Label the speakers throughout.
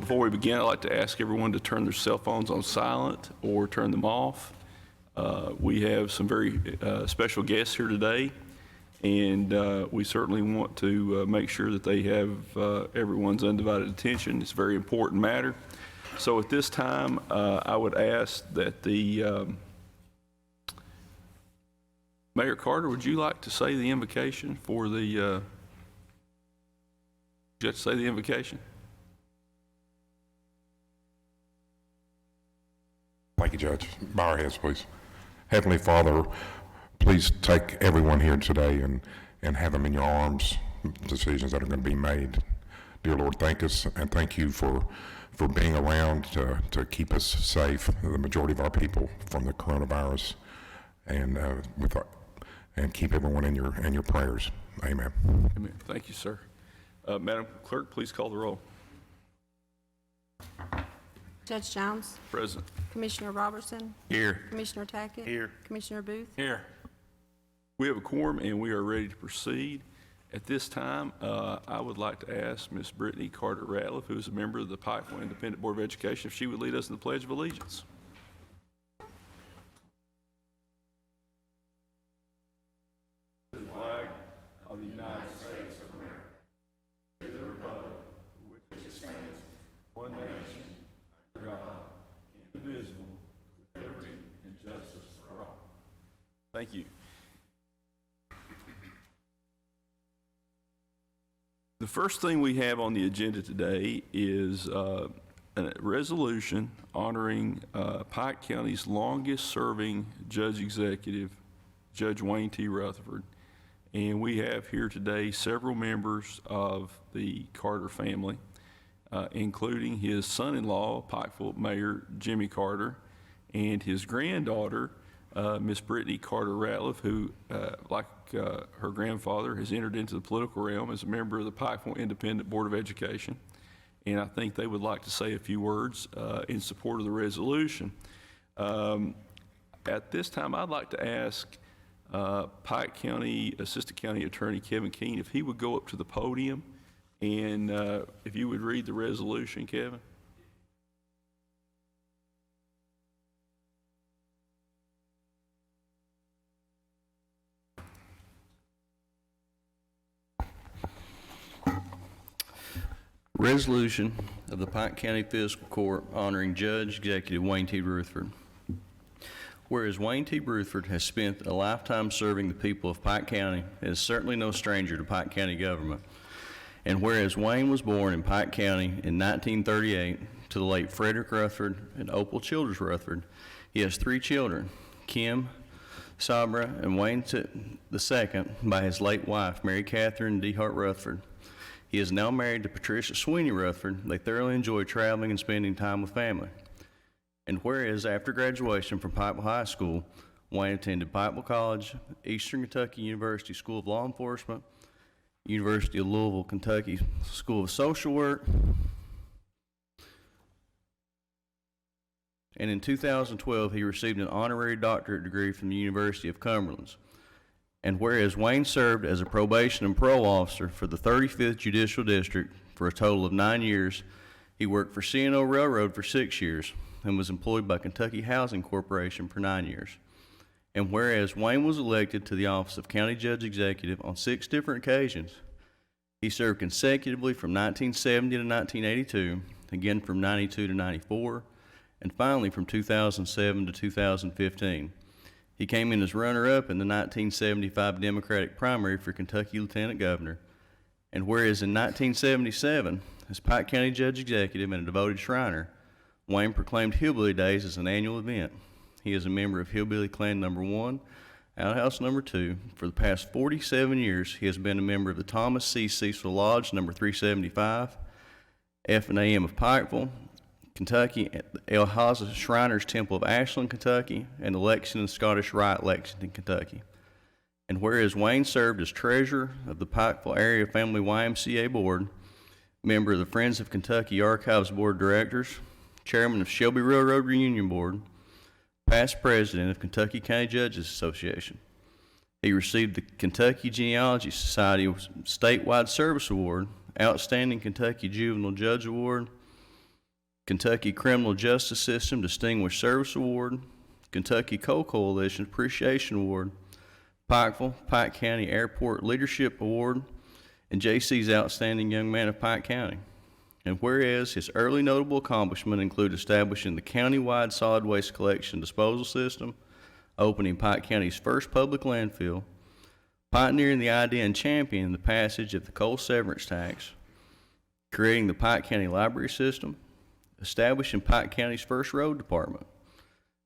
Speaker 1: Before we begin, I'd like to ask everyone to turn their cell phones on silent or turn them off. We have some very special guests here today, and we certainly want to make sure that they have everyone's undivided attention. It's a very important matter. So at this time, I would ask that the Mayor Carter, would you like to say the invocation for the, would you like to say the invocation?
Speaker 2: Thank you, Judge. Bow our heads, please. Heavenly Father, please take everyone here today and have them in your arms, decisions that are going to be made. Dear Lord, thank us and thank you for being around to keep us safe, the majority of our people, from the coronavirus, and keep everyone in your prayers. Amen.
Speaker 1: Amen. Thank you, sir. Madam Clerk, please call the roll.
Speaker 3: Judge Jones?
Speaker 1: Present.
Speaker 3: Commissioner Robertson?
Speaker 1: Here.
Speaker 3: Commissioner Tackett?
Speaker 1: Here.
Speaker 3: Commissioner Booth?
Speaker 1: Here. We have a quorum and we are ready to proceed. At this time, I would like to ask Ms. Brittany Carter Ratliff, who is a member of the Pikeville Independent Board of Education, if she would lead us in the Pledge of Allegiance. The flag of the United States of America, to the republic for which it stands, one nation, under God, indivisible, with liberty and justice for all. Thank you. The first thing we have on the agenda today is a resolution honoring Pike County's longest-serving judge executive, Judge Wayne T. Rutherford. And we have here today several members of the Carter family, including his son-in-law, Pikeville Mayor Jimmy Carter, and his granddaughter, Miss Brittany Carter Ratliff, who, like her grandfather, has entered into the political realm as a member of the Pikeville Independent Board of Education. And I think they would like to say a few words in support of the resolution. At this time, I'd like to ask Pike County Assistant County Attorney Kevin Keene if he would go up to the podium and if you would read the resolution, Kevin.
Speaker 4: Resolution of the Pike County Fiscal Court honoring Judge Executive Wayne T. Rutherford. Whereas Wayne T. Rutherford has spent a lifetime serving the people of Pike County and is certainly no stranger to Pike County government. And whereas Wayne was born in Pike County in 1938 to the late Frederick Rutherford and Opal Childers Rutherford, he has 3 children, Kim, Sabra, and Wayne II by his late wife, Mary Catherine D. Hart Rutherford. He is now married to Patricia Sweeney Rutherford. They thoroughly enjoy traveling and spending time with family. And whereas after graduation from Pikeville High School, Wayne attended Pikeville College, Eastern Kentucky University School of Law Enforcement, University of Louisville, Kentucky School of Social Work, and in 2012 he received an honorary doctorate degree from the University of Cumberland. And whereas Wayne served as a probation and parole officer for the 35th Judicial District for a total of 9 years, he worked for C&O Railroad for 6 years and was employed by Kentucky Housing Corporation for 9 years. And whereas Wayne was elected to the office of County Judge Executive on 6 different occasions, he served consecutively from 1970 to 1982, again from 92 to 94, and finally from 2007 to 2015. He came in as runner-up in the 1975 Democratic primary for Kentucky Lieutenant Governor. And whereas in 1977, as Pike County Judge Executive and a devoted Shriner, Wayne proclaimed Hillbilly Days as an annual event. He is a member of Hillbilly Clan No. 1, Outhouse No. 2. For the past 47 years, he has been a member of the Thomas C. Cecil Lodge No. 375, F&AM of Pikeville, Kentucky, at the El Haza Shriners Temple of Ashland, Kentucky, and the Lexington Scottish Rite, Lexington, Kentucky. And whereas Wayne served as treasurer of the Pikeville Area Family YMCA Board, member of the Friends of Kentucky Archives Board of Directors, chairman of Shelby Railroad Reunion Board, past president of Kentucky County Judges Association. He received the Kentucky Genealogy Society Statewide Service Award, Outstanding Kentucky Juvenile Judge Award, Kentucky Criminal Justice System Distinguished Service Award, Kentucky Coal Coalition Appreciation Award, Pikeville, Pike County Airport Leadership Award, and J.C.'s Outstanding Young Man of Pike County. And whereas his early notable accomplishments include establishing the county-wide solid waste collection disposal system, opening Pike County's first public landfill, pioneering the idea and championing the passage of the coal severance tax, creating the Pike County Library System, establishing Pike County's first road department,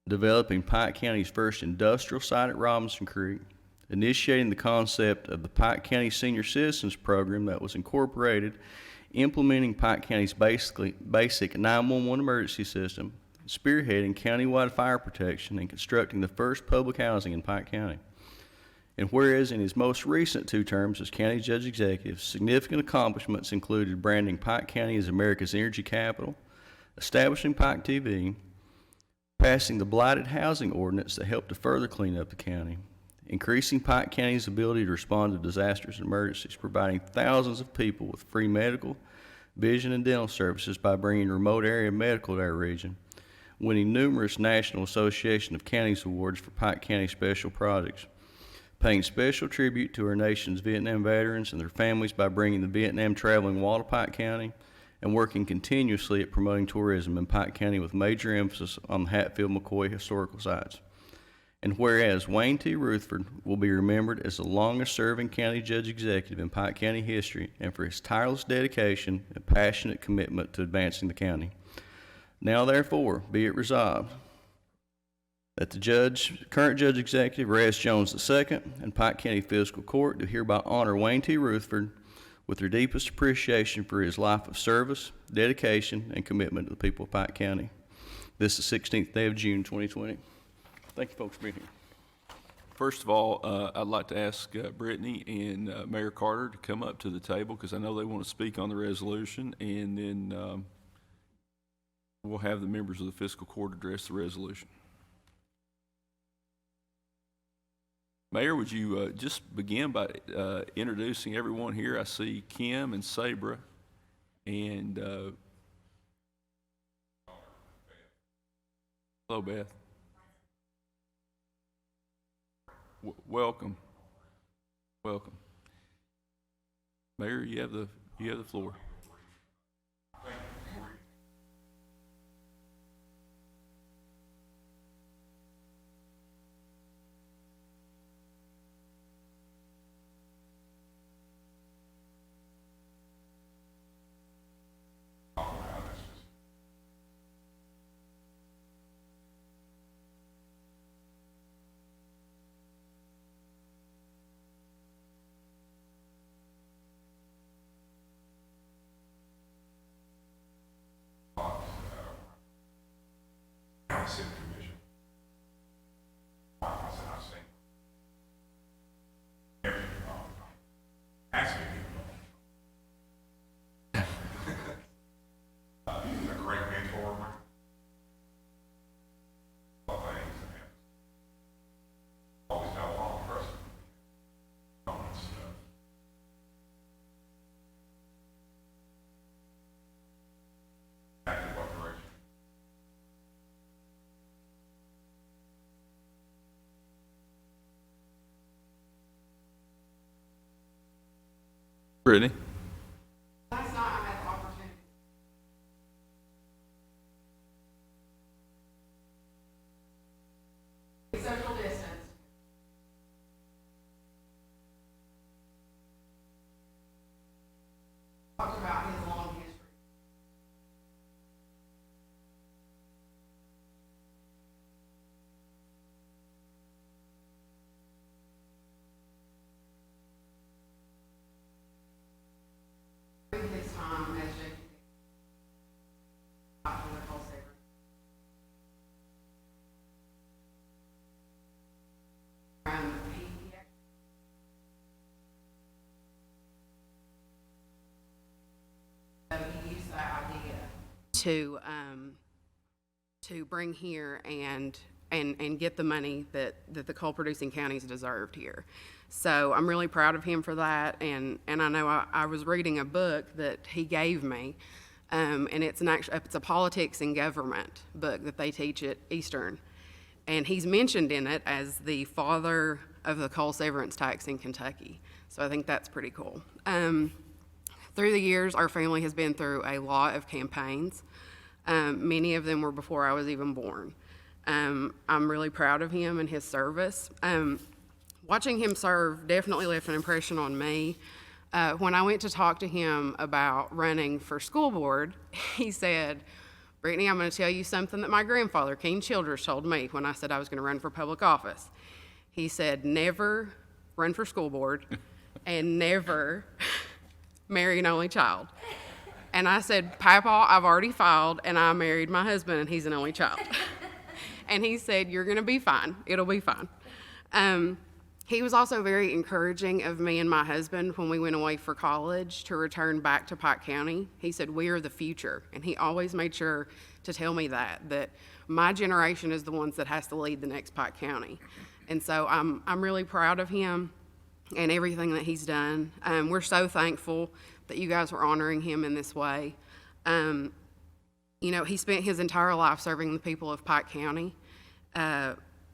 Speaker 4: developing Pike County's first industrial site at Robinson Creek, initiating the concept of the Pike County Senior Citizens Program that was incorporated, implementing Pike County's basic 911 emergency system, spearheading countywide fire protection, and constructing the first public housing in Pike County. And whereas in his most recent 2 terms as County Judge Executive, significant accomplishments included branding Pike County as America's energy capital, establishing Pike TV, passing the blighted housing ordinance that helped to further clean up the county, increasing Pike County's ability to respond to disasters and emergencies, providing thousands of people with free medical, vision, and dental services by bringing remote area medical to our region, winning numerous National Association of Counties awards for Pike County special projects, paying special tribute to our nation's Vietnam veterans and their families by bringing the Vietnam Traveling Wall to Pike County, and working continuously at promoting tourism in Pike County with major emphasis on the Hatfield-McCoy historical sites. And whereas Wayne T. Rutherford will be remembered as the longest-serving county judge executive in Pike County history and for his tireless dedication and passionate commitment to advancing the county. Now, therefore, be it resolved that the current judge executive, Reyes Jones II, and Pike County Fiscal Court do hereby honor Wayne T. Rutherford with their deepest appreciation for his life of service, dedication, and commitment to the people of Pike County. This is the 16th day of June, 2020. Thank you, folks, for being here.
Speaker 1: First of all, I'd like to ask Brittany and Mayor Carter to come up to the table because I know they want to speak on the resolution, and then we'll have the members of the Fiscal Court address the resolution. Mayor, would you just begin by introducing everyone here? I see Kim and Sabra and hello, Beth. Welcome. Welcome. Mayor, you have the floor.
Speaker 2: City Commission. I said, I've seen everything wrong. Asking people. He's a great mentor. Always got a long person. Exactly what direction.
Speaker 1: Brittany?
Speaker 5: Last night I had the opportunity. Social distance. Talked about his long history. His time as JP for the coal saver. He used that idea to bring here and get the money that the coal producing counties deserved here. So I'm really proud of him for that, and I know I was reading a book that he gave me And it's it's a politics and government book that they teach at Eastern. And he's mentioned in it as the father of the coal severance tax in Kentucky. So I think that's pretty cool. Through the years, our family has been through a lot of campaigns. Many of them were before I was even born. I'm really proud of him and his service. Watching him serve definitely left an impression on me. When I went to talk to him about running for school board, he said, "Brittany, I'm going to tell you something that my grandfather, Keen Childers, told me when I said I was going to run for public office." He said, "Never run for school board and never marry an only child." And I said, "Papa, I've already filed and I married my husband and he's an only child." And he said, "You're going to be fine. It'll be fine." He was also very encouraging of me and my husband when we went away for college to return back to Pike County. He said, "We are the future." And he always made sure to tell me that my generation is the ones that has to lead the next Pike County. And so I'm really proud of him and everything that he's done. We're so thankful that you guys were honoring him in this way. You know, he spent his entire life serving the people of Pike County.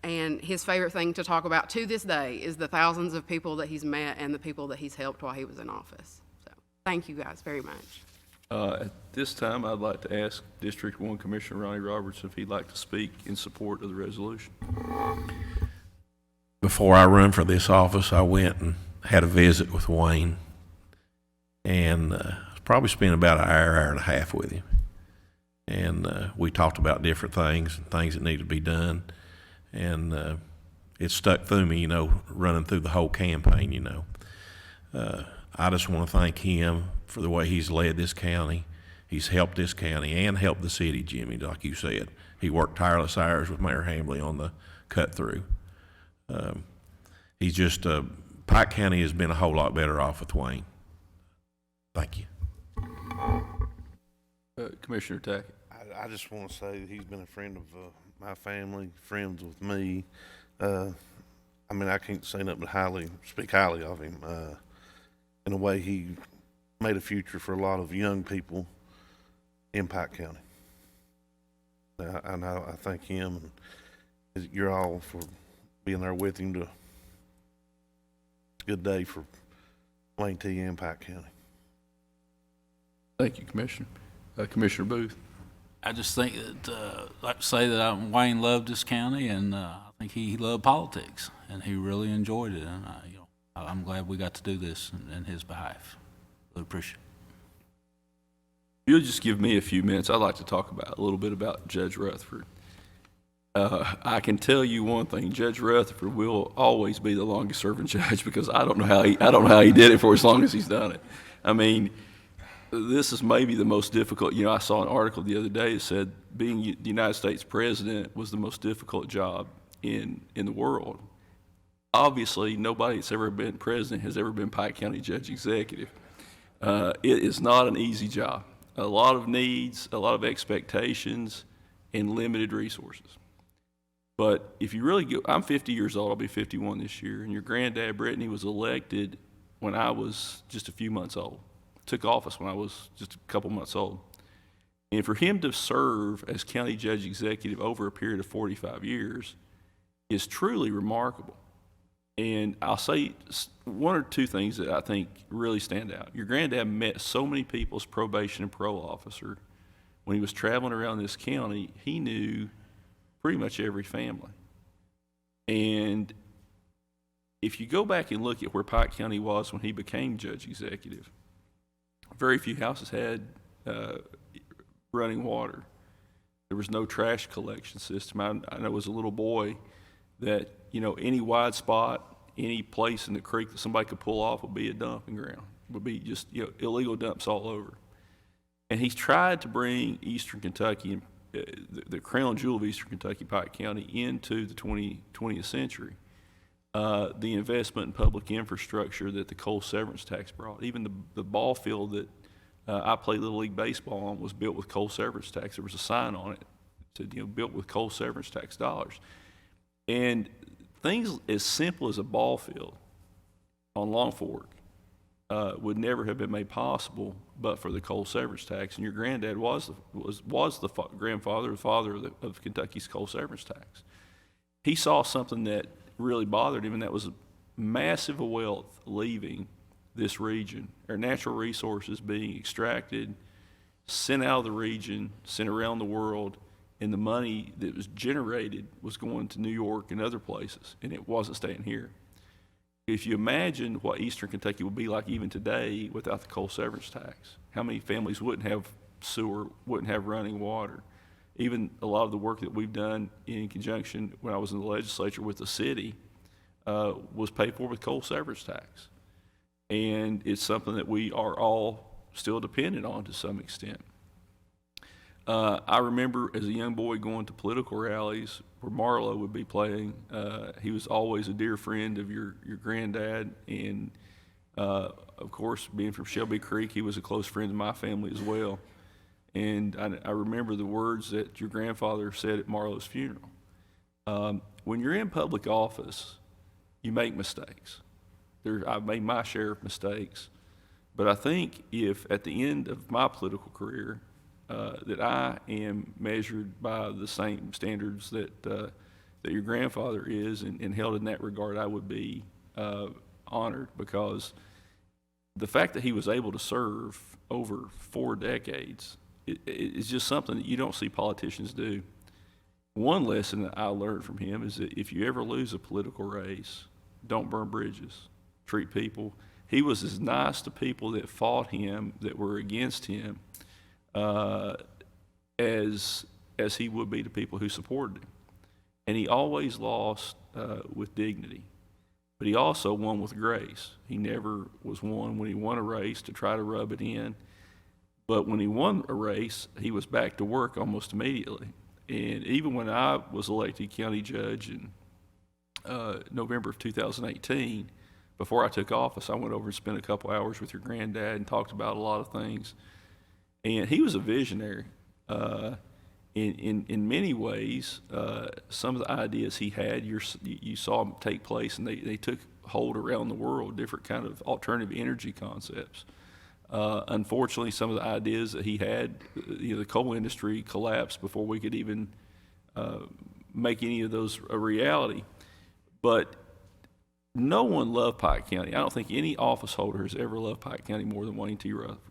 Speaker 5: And his favorite thing to talk about to this day is the thousands of people that he's met and the people that he's helped while he was in office. So thank you guys very much.
Speaker 1: At this time, I'd like to ask District 1 Commissioner Ronnie Roberts if he'd like to speak in support of the resolution.
Speaker 6: Before I run for this office, I went and had a visit with Wayne, and probably spent about an hour and a half with him. And we talked about different things and things that need to be done. And it stuck through me, you know, running through the whole campaign, you know. I just want to thank him for the way he's led this county. He's helped this county and helped the city, Jimmy, like you said. He worked tireless hours with Mayor Hambley on the cut through. He's just, Pike County has been a whole lot better off with Wayne. Thank you.
Speaker 1: Commissioner Tackett.
Speaker 7: I just want to say that he's been a friend of my family, friends with me. I mean, I can't say nothing but speak highly of him. In a way, he made a future for a lot of young people in Pike County. And I thank him and you're all for being there with him. It's a good day for Wayne T. and Pike County.
Speaker 1: Thank you, Commissioner. Commissioner Booth.
Speaker 8: I just think that, like to say that Wayne loved this county, and I think he loved politics, and he really enjoyed it. And I'm glad we got to do this in his behalf. Really appreciate it.
Speaker 1: If you'll just give me a few minutes, I'd like to talk a little bit about Judge Rutherford. I can tell you one thing: Judge Rutherford will always be the longest-serving judge because I don't know how he did it for as long as he's done it. I mean, this is maybe the most difficult. You know, I saw an article the other day that said being the United States president was the most difficult job in the world. Obviously, nobody that's ever been president has ever been Pike County Judge Executive. It is not an easy job. A lot of needs, a lot of expectations, and limited resources. But if you really go, I'm 50 years old, I'll be 51 this year, and your granddad, Brittany, was elected when I was just a few months old. Took office when I was just a couple months old. And for him to serve as county judge executive over a period of 45 years is truly remarkable. And I'll say one or two things that I think really stand out. Your granddad met so many people as probation and parole officer. When he was traveling around this county, he knew pretty much every family. And if you go back and look at where Pike County was when he became judge executive, very few houses had running water. There was no trash collection system. I know as a little boy that, you know, any wide spot, any place in the creek that somebody could pull off would be a dumping ground. Would be just, you know, illegal dumps all over. And he's tried to bring Eastern Kentucky, the crown jewel of Eastern Kentucky, Pike County, into the 20th century. The investment in public infrastructure that the coal severance tax brought. Even the ball field that I played Little League Baseball on was built with coal severance tax. There was a sign on it that said, you know, built with coal severance tax dollars. And things as simple as a ball field on Long Fork would never have been made possible but for the coal severance tax. And your granddad was the grandfather, the father of Kentucky's coal severance tax. He saw something that really bothered him, and that was massive wealth leaving this region, our natural resources being extracted, sent out of the region, sent around the world, and the money that was generated was going to New York and other places, and it wasn't staying here. If you imagine what Eastern Kentucky would be like even today without the coal severance tax, how many families wouldn't have sewer, wouldn't have running water? Even a lot of the work that we've done in conjunction when I was in the legislature with the city was paid for with coal severance tax. And it's something that we are all still dependent on to some extent. I remember as a young boy going to political rallies where Marlowe would be playing. He was always a dear friend of your granddad, and of course, being from Shelby Creek, he was a close friend of my family as well. And I remember the words that your grandfather said at Marlowe's funeral. When you're in public office, you make mistakes. I've made my share of mistakes, but I think if at the end of my political career, that I am measured by the same standards that your grandfather is and held in that regard, I would be honored, because the fact that he was able to serve over 4 decades is just something that you don't see politicians do. One lesson that I learned from him is that if you ever lose a political race, don't burn bridges, treat people. He was as nice to people that fought him, that were against him, as he would be to people who supported him. And he always lost with dignity, but he also won with grace. He never was one when he won a race to try to rub it in, but when he won a race, he was back to work almost immediately. And even when I was elected county judge in November of 2018, before I took office, I went over and spent a couple hours with your granddad and talked about a lot of things. And he was a visionary. In many ways, some of the ideas he had, you saw them take place, and they took hold around the world, different kind of alternative energy concepts. Unfortunately, some of the ideas that he had, the coal industry collapsed before we could even make any of those a reality. But no one loved Pike County. I don't think any office holder has ever loved Pike County more than Wayne T. Rutherford.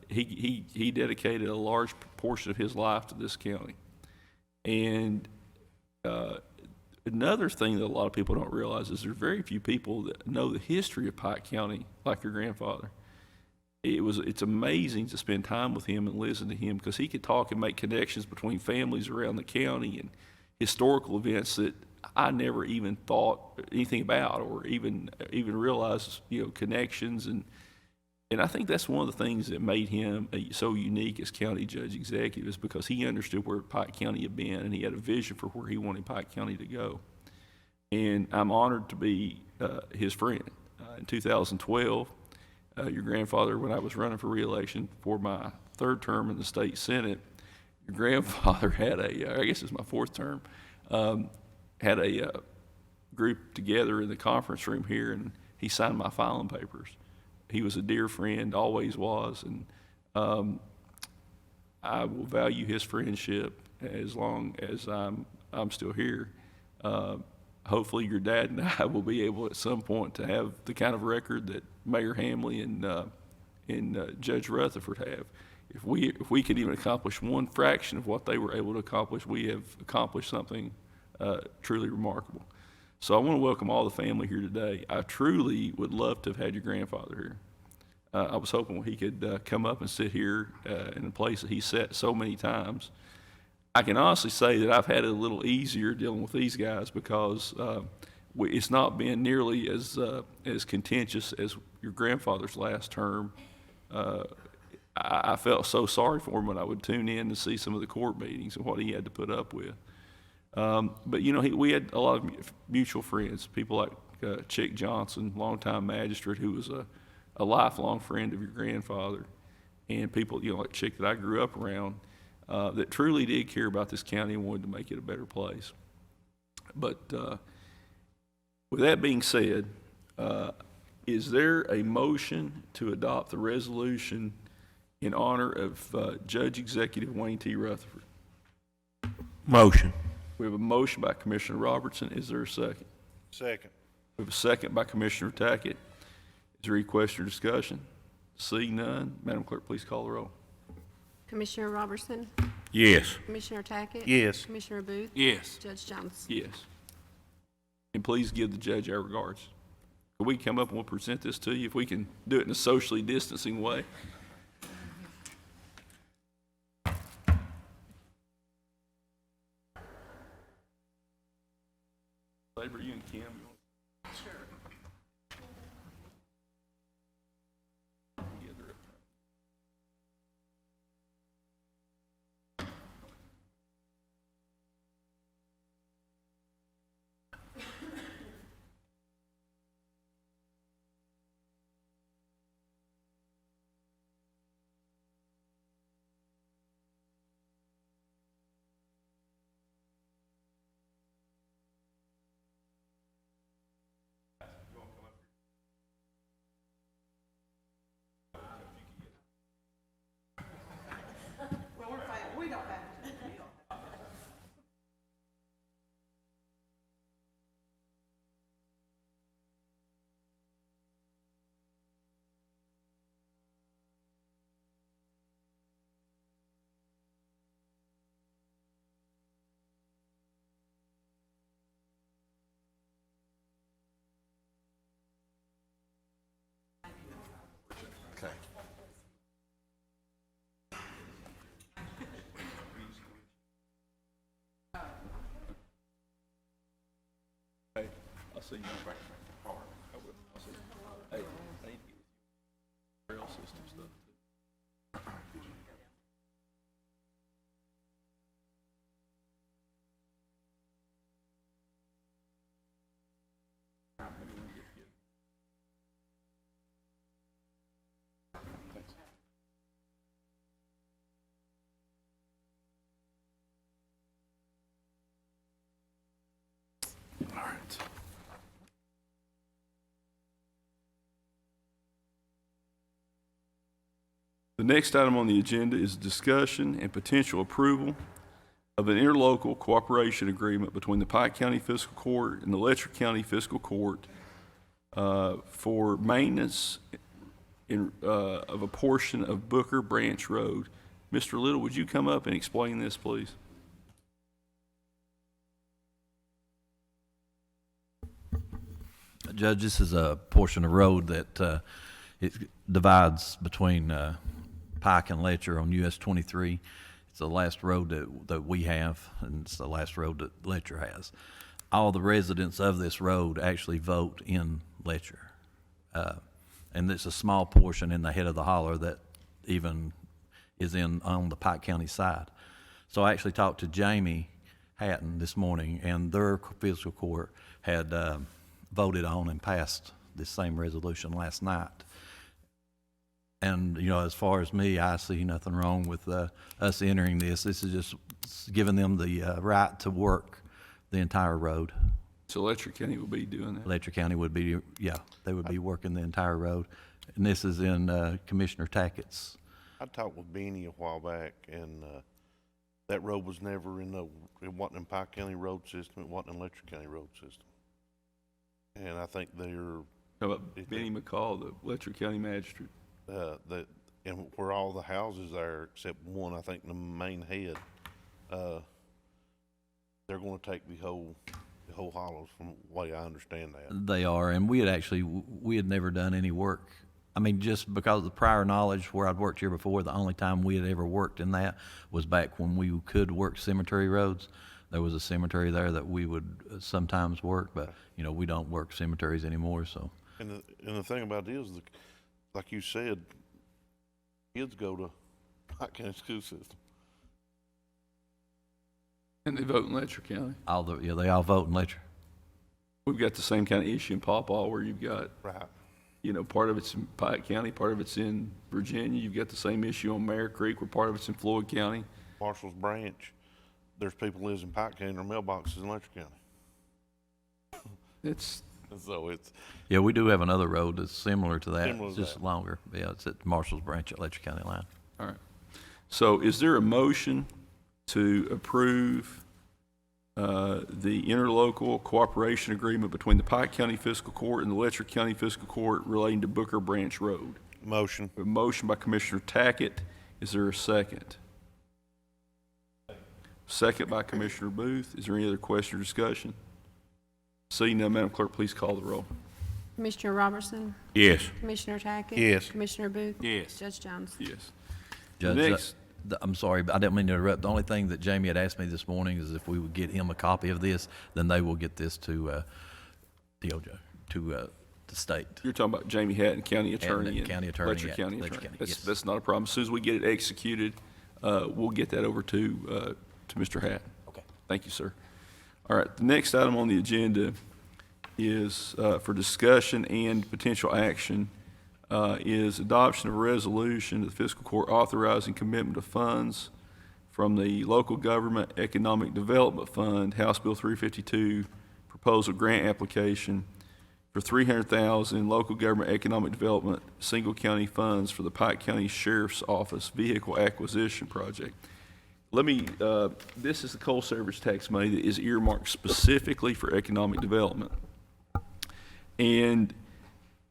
Speaker 1: He dedicated a large portion of his life to this county. And another thing that a lot of people don't realize is there's very few people that know the history of Pike County like your grandfather. It's amazing to spend time with him and listen to him, because he could talk and make connections between families around the county and historical events that I never even thought anything about, or even realized, connections. And I think that's one of the things that made him so unique as county judge executive, is because he understood where Pike County had been, and he had a vision for where he wanted Pike County to go. And I'm honored to be his friend. In 2012, your grandfather, when I was running for re-election for my 3rd term in the state Senate, your grandfather had I guess it's my 4th term, had a group together in the conference room here, and he signed my filing papers. He was a dear friend, always was, and I will value his friendship as long as I'm still here. Hopefully your dad and I will be able at some point to have the kind of record that Mayor Hamley and Judge Rutherford have. If we could even accomplish one fraction of what they were able to accomplish, we have accomplished something truly remarkable. So I want to welcome all the family here today. I truly would love to have had your grandfather here. I was hoping he could come up and sit here in a place that he sat so many times. I can honestly say that I've had it a little easier dealing with these guys, because it's not been nearly as contentious as your grandfather's last term. I felt so sorry for him when I would tune in to see some of the court meetings and what he had to put up with. But we had a lot of mutual friends, people like Chick Johnson, longtime magistrate, who was a lifelong friend of your grandfather, and people like Chick that I grew up around, that truly did care about this county and wanted to make it a better place. But with that being said, Is there a motion to adopt the resolution in honor of Judge Executive Wayne T. Rutherford?
Speaker 6: Motion.
Speaker 1: We have a motion by Commissioner Robertson. Is there a second?
Speaker 7: Second.
Speaker 1: We have a second by Commissioner Tackett. Is there any question or discussion? Seeing none, Madam Clerk, please call the roll.
Speaker 3: Commissioner Robertson,
Speaker 6: Yes.
Speaker 3: Commissioner Tackett.
Speaker 7: Yes.
Speaker 3: Commissioner Booth.
Speaker 8: Yes.
Speaker 3: Judge Jones.
Speaker 1: Yes. And please give the judge our regards. Can we come up and we'll present this to you if we can do it in a socially distancing way? Saber, you and Kim, you want? Sure. Hey, I'll see you back. I will. I'll see you. Hey, I need to get with you. Rail system stuff too. All right. The next item on the agenda is discussion and potential approval of an interlocal cooperation agreement between the Pike County Fiscal Court and the Letcher County Fiscal Court for maintenance of a portion of Booker Branch Road. Mr. Little, would you come up and explain this, please?
Speaker 9: Judge, this is a portion of road that it divides between Pike and Letcher on US 23. It's the last road that we have, and it's the last road that Letcher has. All the residents of this road actually vote in Letcher. And it's a small portion in the head of the holler that even is on the Pike County side. So I actually talked to Jamie Hatton this morning, and their fiscal court had voted on and passed this same resolution last night. And, you know, as far as me, I see nothing wrong with us entering this. This is just giving them the right to work the entire road.
Speaker 1: So Letcher County will be doing that?
Speaker 9: Letcher County would be, yeah, they would be working the entire road. And this is in Commissioner Tackett's.
Speaker 7: I talked with Benny a while back, and that road was never it wasn't in Pike County road system, it wasn't in Letcher County road system. And I think they're...
Speaker 1: How about Benny McCall, the Letcher County magistrate?
Speaker 7: And where all the houses are, except one, I think the main head, they're gonna take the whole hollows from the way I understand that.
Speaker 9: They are, and we had never done any work. I mean, just because of the prior knowledge where I'd worked here before, the only time we had ever worked in that was back when we could work cemetery roads. There was a cemetery there that we would sometimes work, but, you know, we don't work cemeteries anymore, so.
Speaker 7: And the thing about it is, like you said, kids go to Pike County school system.
Speaker 1: And they vote in Letcher County.
Speaker 9: They all vote in Letcher.
Speaker 1: We've got the same kind of issue in Pawpaw where you've got,
Speaker 7: Right.
Speaker 1: you know, part of it's in Pike County, part of it's in Virginia. You've got the same issue on Mare Creek where part of it's in Floyd County.
Speaker 7: Marshall's Branch, there's people lives in Pike County, their mailbox is in Letcher County.
Speaker 1: It's,
Speaker 7: So it's,
Speaker 9: Yeah, we do have another road that's similar to that.
Speaker 7: Similar
Speaker 9: It's
Speaker 7: to
Speaker 9: just
Speaker 7: that.
Speaker 9: longer. Yeah, it's at Marshall's Branch at Letcher County line.
Speaker 1: All right. So is there a motion to approve the interlocal cooperation agreement between the Pike County Fiscal Court and the Letcher County Fiscal Court relating to Booker Branch Road?
Speaker 7: motion.
Speaker 1: A motion by Commissioner Tackett. Is there a second? Second by Commissioner Booth. Is there any other question or discussion? Seeing none, Madam Clerk, please call the roll.
Speaker 3: Commissioner Robertson,
Speaker 6: Yes.
Speaker 3: Commissioner Tackett.
Speaker 7: Yes.
Speaker 3: Commissioner Booth.
Speaker 8: Yes.
Speaker 3: Judge Jones.
Speaker 1: Yes.
Speaker 9: Judge,
Speaker 1: Next.
Speaker 9: I'm sorry, but I didn't mean to interrupt. The only thing that Jamie had asked me this morning is if we would get him a copy of this, then they will get this to DOJ, to the state.
Speaker 1: You're talking about Jamie Hatton, County Attorney.
Speaker 9: County
Speaker 1: and
Speaker 9: Attorney
Speaker 1: Letcher
Speaker 9: at
Speaker 1: County
Speaker 9: Letcher
Speaker 1: Attorney.
Speaker 9: County, yes.
Speaker 1: That's not a problem. As soon as we get it executed, we'll get that over to Mr. Hatton.
Speaker 9: Okay.
Speaker 1: Thank you, sir. All right, the next item on the agenda is for discussion and potential action is adoption of a resolution of the fiscal court authorizing commitment of funds from the Local Government Economic Development Fund, House Bill 352, proposal grant application for $300,000 local government economic development single county funds for the Pike County Sheriff's Office vehicle acquisition project. Let me, this is the coal service tax money that is earmarked specifically for economic development. And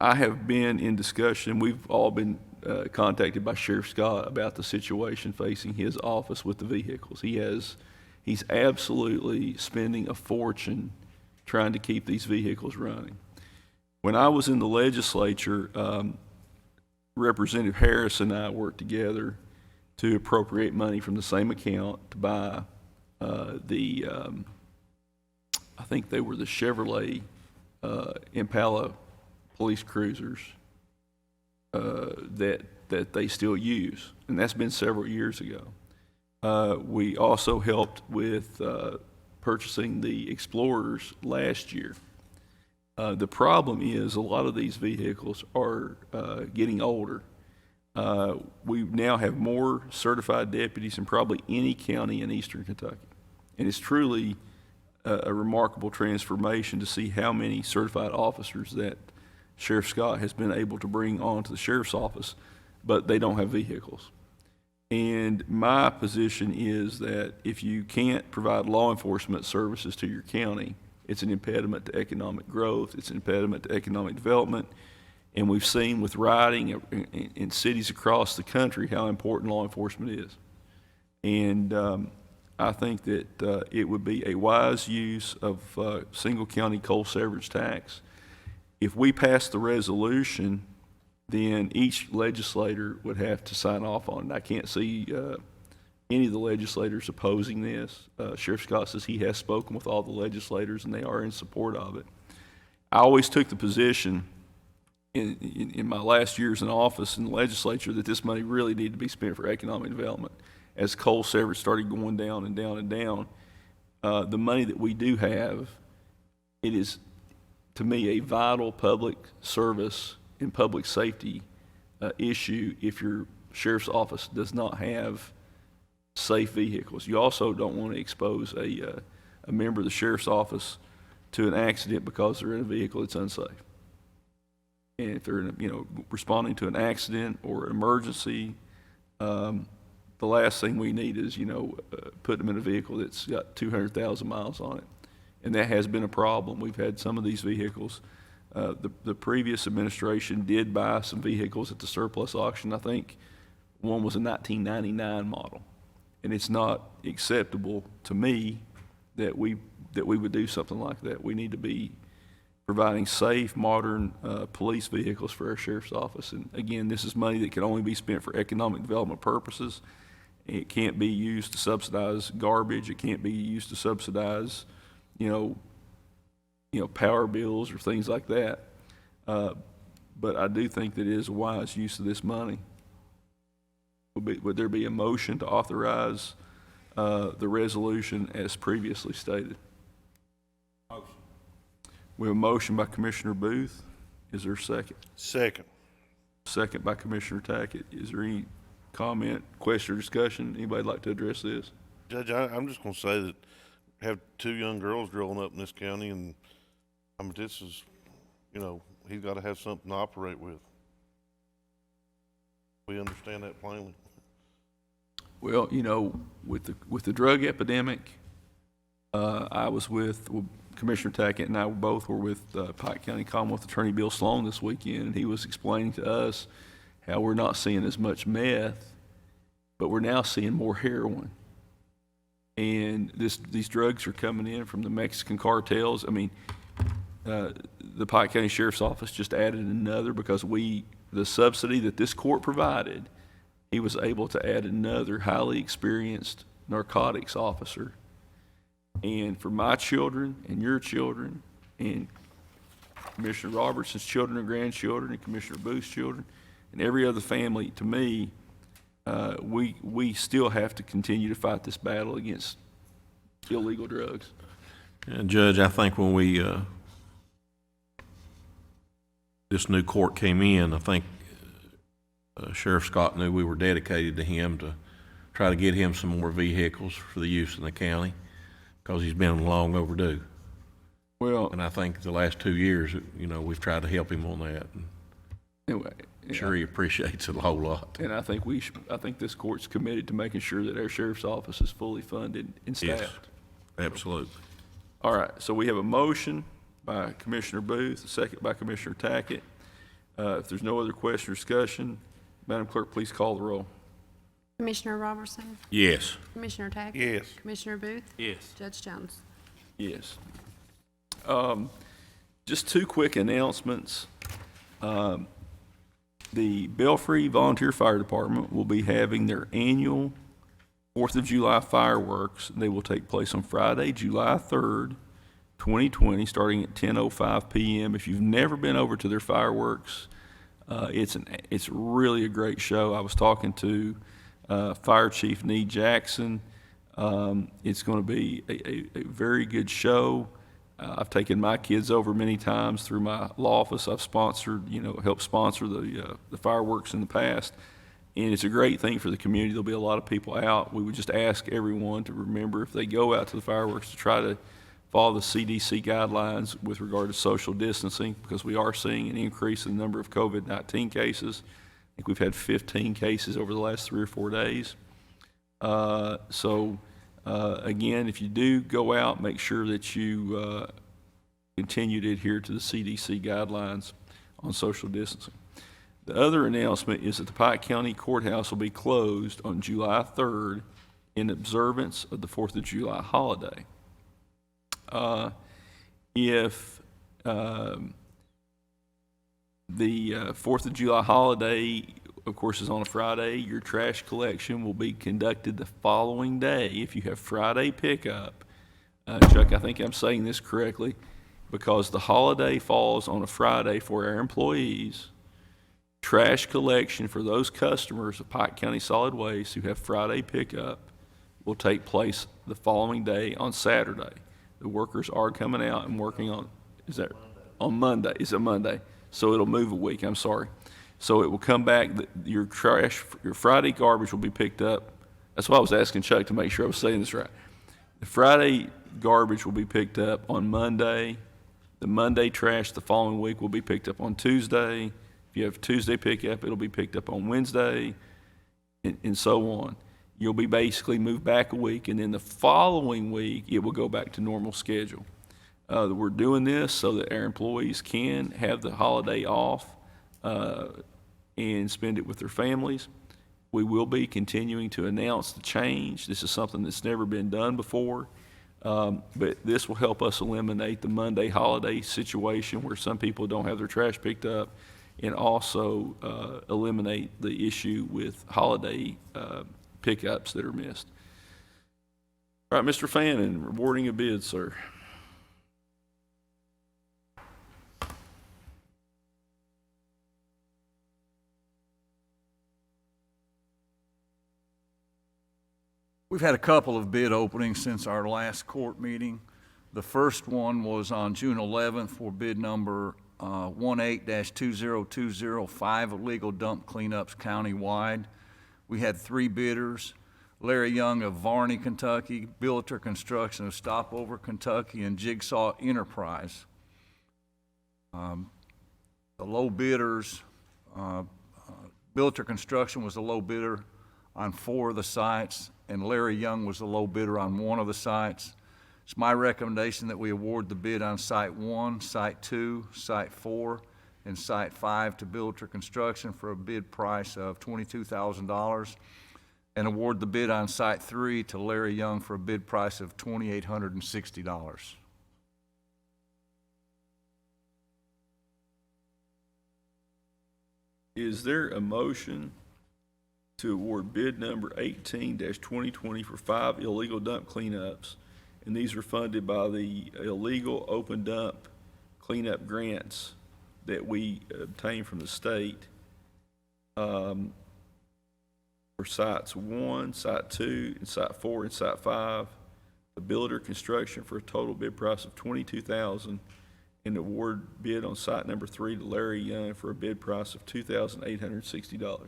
Speaker 1: I have been in discussion, we've all been contacted by Sheriff Scott about the situation facing his office with the vehicles. He's absolutely spending a fortune trying to keep these vehicles running. When I was in the legislature, Representative Harris and I worked together to appropriate money from the same account to buy I think they were the Chevrolet Impala police cruisers that they still use, and that's been several years ago. We also helped with purchasing the Explorers last year. The problem is a lot of these vehicles are getting older. We now have more certified deputies than probably any county in eastern Kentucky. And it's truly a remarkable transformation to see how many certified officers that Sheriff Scott has been able to bring onto the sheriff's office, but they don't have vehicles. And my position is that if you can't provide law enforcement services to your county, it's an impediment to economic growth, it's an impediment to economic development. And we've seen with rioting in cities across the country how important law enforcement is. And I think that it would be a wise use of single county coal severance tax. If we pass the resolution, then each legislator would have to sign off on it. I can't see any of the legislators opposing this. Sheriff Scott says he has spoken with all the legislators and they are in support of it. I always took the position in my last years in office in the legislature that this money really needed to be spent for economic development. As coal severance started going down and down and down, the money that we do have, it is, to me, a vital public service and public safety issue if your sheriff's office does not have safe vehicles. You also don't want to expose a member of the sheriff's office to an accident because they're in a vehicle that's unsafe. And if they're responding to an accident or an emergency, the last thing we need is put them in a vehicle that's got 200,000 miles on it, and that has been a problem. We've had some of these vehicles. The previous administration did buy some vehicles at the surplus auction. I think one was a 1999 model, and it's not acceptable to me that we would do something like that. We need to be providing safe, modern police vehicles for our sheriff's office. And again, this is money that can only be spent for economic development purposes. It can't be used to subsidize garbage. It can't be used to subsidize, power bills or things like that. But I do think that it is a wise use of this money. Would there be a motion to authorize the resolution as previously stated? We have a motion by Commissioner Booth. Is there a second?
Speaker 7: Second.
Speaker 1: Second by Commissioner Tackett. Is there any comment, question, or discussion? Anybody like to address this?
Speaker 7: Judge, I'm just gonna say that I have two young girls growing up in this county, and this is you know, he's gotta have something to operate with. We understand that plainly.
Speaker 1: Well, you know, with the drug epidemic, I was with, well, Commissioner Tackett and I both were with Pike County Commonwealth Attorney Bill Sloan this weekend, and he was explaining to us how we're not seeing as much meth, but we're now seeing more heroin. And these drugs are coming in from the Mexican cartels. I mean, the Pike County Sheriff's Office just added another because the subsidy that this court provided, he was able to add another highly experienced narcotics officer. And for my children and your children and Commissioner Robertson's children and grandchildren and Commissioner Booth's children and every other family, to me, we still have to continue to fight this battle against illegal drugs.
Speaker 6: And Judge, I think when this new court came in, I think Sheriff Scott knew we were dedicated to him to try to get him some more vehicles for the use in the county, because he's been long overdue.
Speaker 1: Well,
Speaker 6: And I think the last 2 years, you know, we've tried to help him on that.
Speaker 1: anyway,
Speaker 6: I'm sure he appreciates it a whole lot.
Speaker 1: and I think this court's committed to making sure that our sheriff's office is fully funded and
Speaker 6: Yes,
Speaker 1: staffed.
Speaker 6: absolutely.
Speaker 1: All right, so we have a motion by Commissioner Booth, a second by Commissioner Tackett. If there's no other question or discussion, Madam Clerk, please call the roll.
Speaker 3: Commissioner Robertson,
Speaker 6: Yes.
Speaker 3: Commissioner Tackett.
Speaker 7: Yes.
Speaker 3: Commissioner Booth,
Speaker 8: Yes.
Speaker 3: Judge Jones.
Speaker 1: Yes. Just two quick announcements. The Belfry Volunteer Fire Department will be having their annual 4th of July fireworks. They will take place on Friday, July 3rd, 2020, starting at 10:05 p.m. If you've never been over to their fireworks, it's really a great show. I was talking to Fire Chief Nee Jackson. It's going to be a very good show. I've taken my kids over many times through my law office. I've sponsored, helped sponsor the fireworks in the past. And it's a great thing for the community. There'll be a lot of people out. We would just ask everyone to remember, if they go out to the fireworks, to try to follow the CDC guidelines with regard to social distancing, because we are seeing an increase in the number of COVID-19 cases. I think we've had 15 cases over the last 3 or 4 days. Again, if you do go out, make sure that you continue to adhere to the CDC guidelines on social distancing. The other announcement is that the Pike County Courthouse will be closed on July 3rd in observance of the 4th of July holiday. If the 4th of July holiday, of course, is on a Friday, your trash collection will be conducted the following day. If you have Friday pickup, Chuck, I think I'm saying this correctly, because the holiday falls on a Friday for our employees, trash collection for those customers of Pike County Solid Waste who have Friday pickup will take place the following day on Saturday. The workers are coming out and working on, on Monday? Is it Monday? So it'll move a week, I'm sorry. So it will come back, your Friday garbage will be picked up. That's why I was asking Chuck to make sure I was saying this right. The Friday garbage will be picked up on Monday. The Monday trash the following week will be picked up on Tuesday. If you have Tuesday pickup, it'll be picked up on Wednesday, and so on. You'll be basically moved back a week, and then the following week, it will go back to normal schedule. We're doing this so that our employees can have the holiday off and spend it with their families. We will be continuing to announce the change. This is something that's never been done before, but this will help us eliminate the Monday holiday situation where some people don't have their trash picked up, and also eliminate the issue with holiday pickups that are missed. All right, Mr. Fannin, rewarding a bid, sir.
Speaker 10: We've had a couple of bid openings since our last court meeting. The first one was on June 11th for bid number 18-20205, illegal dump cleanups countywide. We had 3 bidders: Larry Young of Varney, Kentucky, Billiter Construction of Stopover, Kentucky, and Jigsaw Enterprise. The low bidders, Bilter Construction was the low bidder on 4 of the sites, and Larry Young was the low bidder on 1 of the sites. It's my recommendation that we award the bid on Site 1, Site 2, Site 4, and Site 5 to Bilter Construction for a bid price of $22,000, and award the bid on Site 3 to Larry Young for a bid price of $2,860.
Speaker 1: Is there a motion to award bid number 18-2020 for 5 illegal dump cleanups? And these are funded by the illegal open dump cleanup grants that we obtain from the state for sites 1, site 2, and site 4, and site 5. The builder construction for a total bid price of $22,000, and award bid on site number 3 to Larry Young for a bid price of $2,860.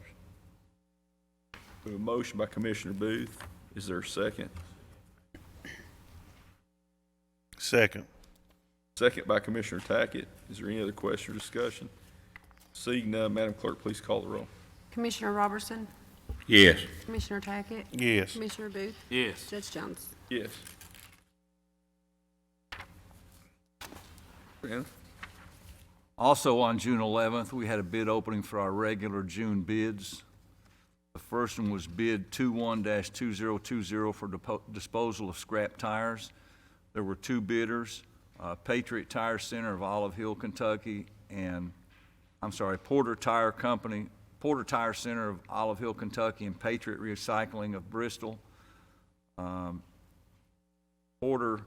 Speaker 1: We have a motion by Commissioner Booth. Is there a second?
Speaker 7: Second.
Speaker 1: Second by Commissioner Tackett. Is there any other question or discussion? Seeing none, Madam Clerk, please call the roll.
Speaker 3: Commissioner Robertson,
Speaker 6: Yes.
Speaker 3: Commissioner Tackett,
Speaker 7: Yes.
Speaker 3: Commissioner Booth,
Speaker 8: Yes.
Speaker 3: Judge Jones.
Speaker 1: Yes. Brandon?
Speaker 10: Also on June 11th, we had a bid opening for our regular June bids. The first one was bid 21-2020 for disposal of scrap tires. There were 2 bidders, Patriot Tire Center of Olive Hill, Kentucky, and, Porter Tire Center of Olive Hill, Kentucky, and Patriot Recycling of Bristol. Porter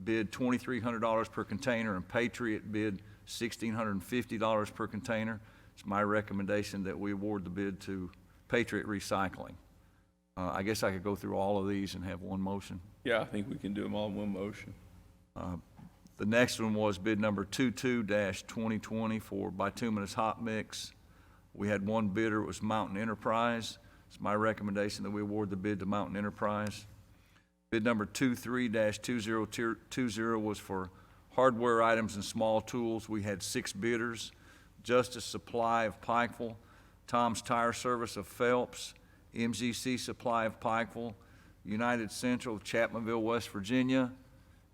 Speaker 10: bid $2,300 per container, and Patriot bid $1,650 per container. It's my recommendation that we award the bid to Patriot Recycling. I guess I could go through all of these and have one motion.
Speaker 1: Yeah, I think we can do them all in one motion.
Speaker 10: The next one was bid number 22-2020 for bituminous hot mix. We had 1 bidder, it was Mountain Enterprise. It's my recommendation that we award the bid to Mountain Enterprise. Bid number 23-2020 was for hardware items and small tools. We had 6 bidders: Justice Supply of Pikeville, Tom's Tire Service of Phelps, MGC Supply of Pikeville, United Central of Chapmanville, West Virginia,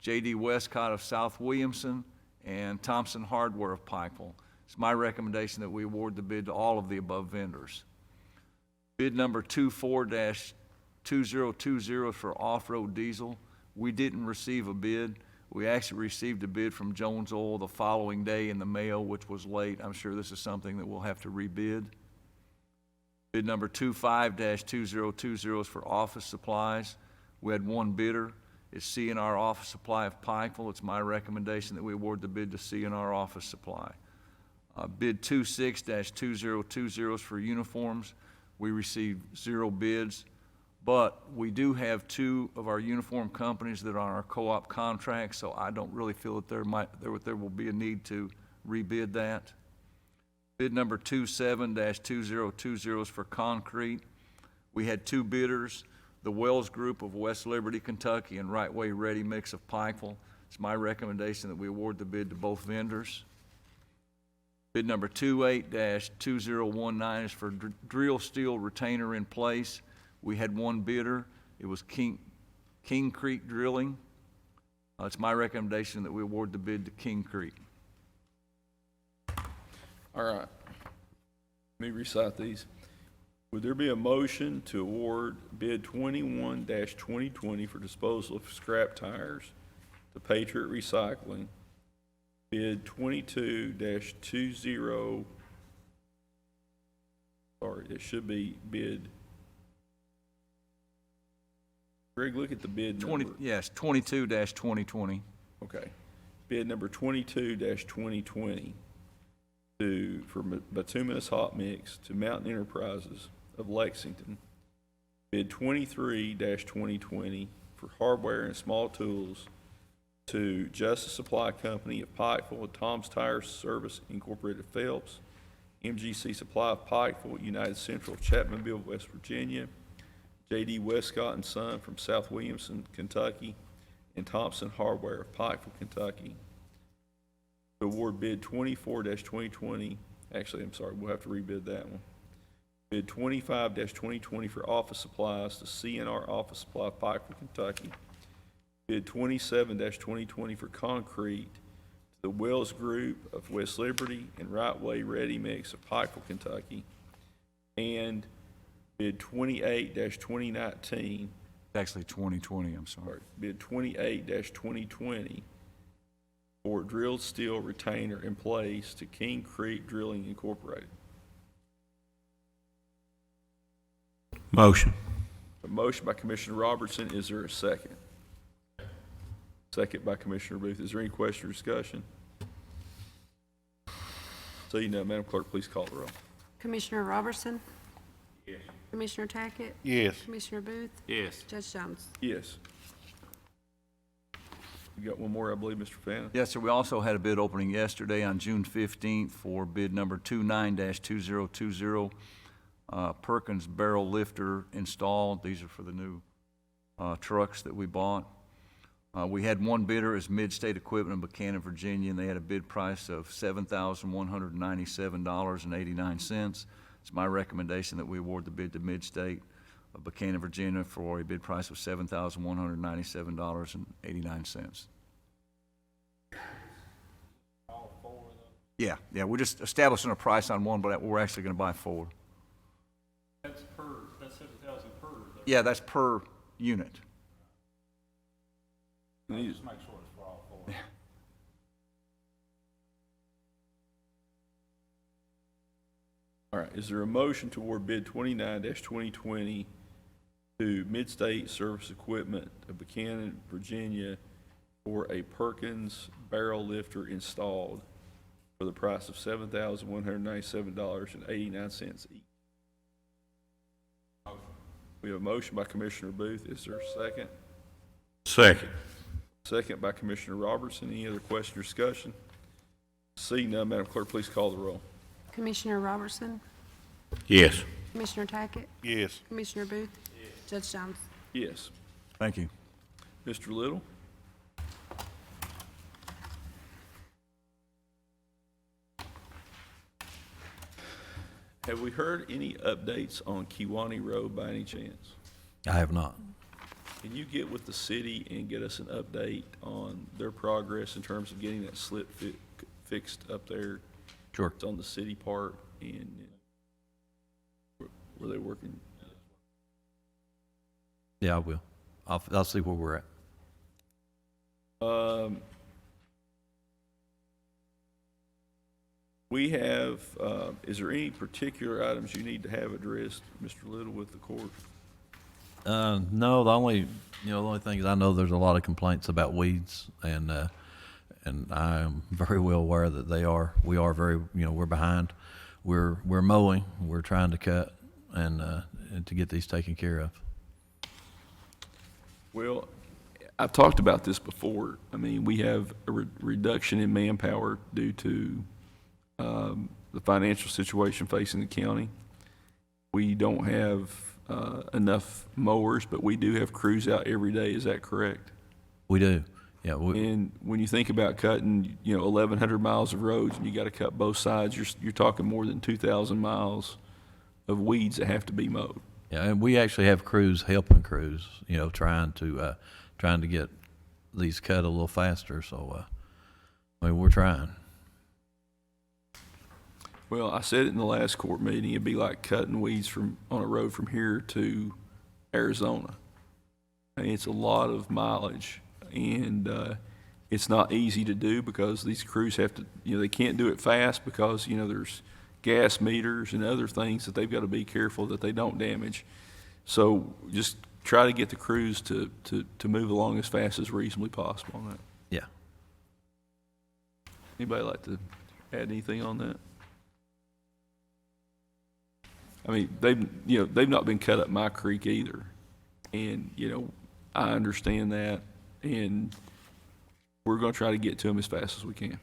Speaker 10: J.D. Westcott of South Williamson, and Thompson Hardware of Pikeville. It's my recommendation that we award the bid to all of the above vendors. Bid number 24-2020 for off-road diesel. We didn't receive a bid. We actually received a bid from Jones Oil the following day in the mail, which was late. I'm sure this is something that we'll have to rebid. Bid number 25-2020 is for office supplies. We had 1 bidder. It's C&R Office Supply of Pikeville. It's my recommendation that we award the bid to C&R Office Supply. Bid 26-2020 is for uniforms. We received 0 bids, but we do have 2 of our uniform companies that are on our co-op contract, so I don't really feel that there will be a need to rebid that. Bid number 27-2020 is for concrete. We had 2 bidders, the Wells Group of West Liberty, Kentucky, and Right Way Ready Mix of Pikeville. It's my recommendation that we award the bid to both vendors. Bid number 28-2019 is for drill steel retainer in place. We had 1 bidder. It was King Creek Drilling. It's my recommendation that we award the bid to King Creek.
Speaker 1: All right. Let me recite these. Would there be a motion to award bid 21-2020 for disposal of scrap tires to Patriot Recycling? Bid 22-20, it should be bid. Greg, look at the bid number.
Speaker 10: Yes, 22-2020.
Speaker 1: Okay. Bid number 22-2020 for bituminous hot mix to Mountain Enterprises of Lexington. Bid 23-2020 for hardware and small tools to Justice Supply Company of Pikeville and Tom's Tire Service Incorporated Phelps, MGC Supply of Pikeville, United Central of Chapmanville, West Virginia, J.D. Westcott and Son from South Williamson, Kentucky, and Thompson Hardware of Pikeville, Kentucky. To award bid 24-2020 Actually, I'm sorry, we'll have to rebid that one. Bid 25-2020 for office supplies to CNR Office Supply, Pikeville, Kentucky. Bid 27-2020 for concrete to the Wells Group of West Liberty and Right Way Ready Mix of Pikeville, Kentucky. And bid 28-2019,
Speaker 10: Actually, 2020, I'm sorry.
Speaker 1: or bid 28-2020 for drilled steel retainer in place to King Creek Drilling Incorporated.
Speaker 6: Motion.
Speaker 1: A motion by Commissioner Robertson, is there a second? Second by Commissioner Booth. Is there any question or discussion? Seeing none, Madam Clerk, please call the roll.
Speaker 3: Commissioner Robertson? Yes. Commissioner Tackett?
Speaker 7: Yes.
Speaker 3: Commissioner Booth?
Speaker 8: Yes.
Speaker 3: Judge Jones?
Speaker 1: Yes. You got one more, I believe, Mr. Fannin?
Speaker 10: Yes, sir. We also had a bid opening yesterday on June 15th for bid number 29-2020. Perkins barrel lifter installed. These are for the new trucks that we bought. We had one bidder as Mid-State Equipment in Buchanan, Virginia, and they had a bid price of $7,197.89. It's my recommendation that we award the bid to Mid-State of Buchanan, Virginia for a bid price of $7,197.89. Yeah, we're just establishing a price on one, but we're actually going to buy four.
Speaker 8: That's 7,000 per.
Speaker 10: Yeah, that's per unit.
Speaker 8: Just make sure it's for all four.
Speaker 1: All right, is there a motion to award bid 29-2020 to Mid-State Service Equipment of Buchanan, Virginia for a Perkins barrel lifter installed for the price of $7,197.89 each? We have a motion by Commissioner Booth. Is there a second?
Speaker 6: Second.
Speaker 1: Second by Commissioner Robertson. Any other question or discussion? Seeing none, Madam Clerk, please call the roll.
Speaker 3: Commissioner Robertson?
Speaker 6: Yes.
Speaker 3: Commissioner Tackett?
Speaker 7: Yes.
Speaker 3: Commissioner Booth? Judge Jones?
Speaker 1: Yes.
Speaker 10: Thank you.
Speaker 1: Mr. Little? Have we heard any updates on Kiwani Road by any chance?
Speaker 9: I have not.
Speaker 1: Can you get with the city and get us an update on their progress in terms of getting that slip fixed up there?
Speaker 9: Sure.
Speaker 1: It's on the city part, and were they working?
Speaker 9: Yeah, I will. I'll see where we're at.
Speaker 1: We have, is there any particular items you need to have addressed, Mr. Little, with the court?
Speaker 9: No, the only thing is I know there's a lot of complaints about weeds, and I am very well aware that we are very, we're behind. We're mowing, we're trying to cut and to get these taken care of.
Speaker 1: Well, I've talked about this before. I mean, we have a reduction in manpower due to the financial situation facing the county. We don't have enough mowers, but we do have crews out every day. Is that correct?
Speaker 9: We do. Yeah.
Speaker 1: And when you think about cutting, 1,100 miles of roads, and you got to cut both sides, you're talking more than 2,000 miles of weeds that have to be mowed.
Speaker 9: Yeah, and we actually have crews helping crews, trying to get these cut a little faster. So, we're trying.
Speaker 1: Well, I said it in the last court meeting, it'd be like cutting weeds on a road from here to Arizona. I mean, it's a lot of mileage, and it's not easy to do because these crews have to, they can't do it fast because, there's gas meters and other things that they've got to be careful that they don't damage. So just try to get the crews to move along as fast as reasonably possible on that.
Speaker 9: Yeah.
Speaker 1: Anybody like to add anything on that? I mean, they've not been cut up my creek either, and I understand that, and we're going to try to get to them as fast as we can.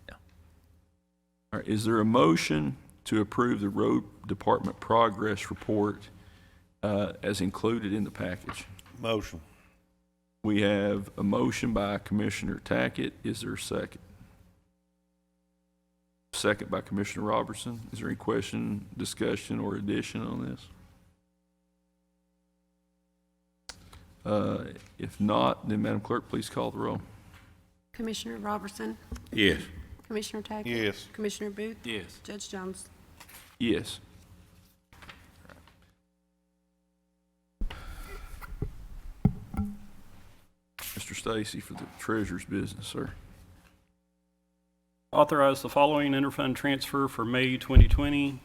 Speaker 9: Yeah.
Speaker 1: All right. Is there a motion to approve the road department progress report as included in the package?
Speaker 7: Motion.
Speaker 1: We have a motion by Commissioner Tackett. Is there a second? Second by Commissioner Robertson. Is there any question, discussion, or addition on this? If not, then Madam Clerk, please call the roll.
Speaker 3: Commissioner Robertson,
Speaker 6: Yes.
Speaker 3: Commissioner Tackett.
Speaker 7: Yes.
Speaker 3: Commissioner Booth.
Speaker 8: Yes.
Speaker 3: Judge Jones.
Speaker 1: Yes. Mr. Stacy for the treasurer's business, sir.
Speaker 11: Authorize the following interfund transfer for May 2020.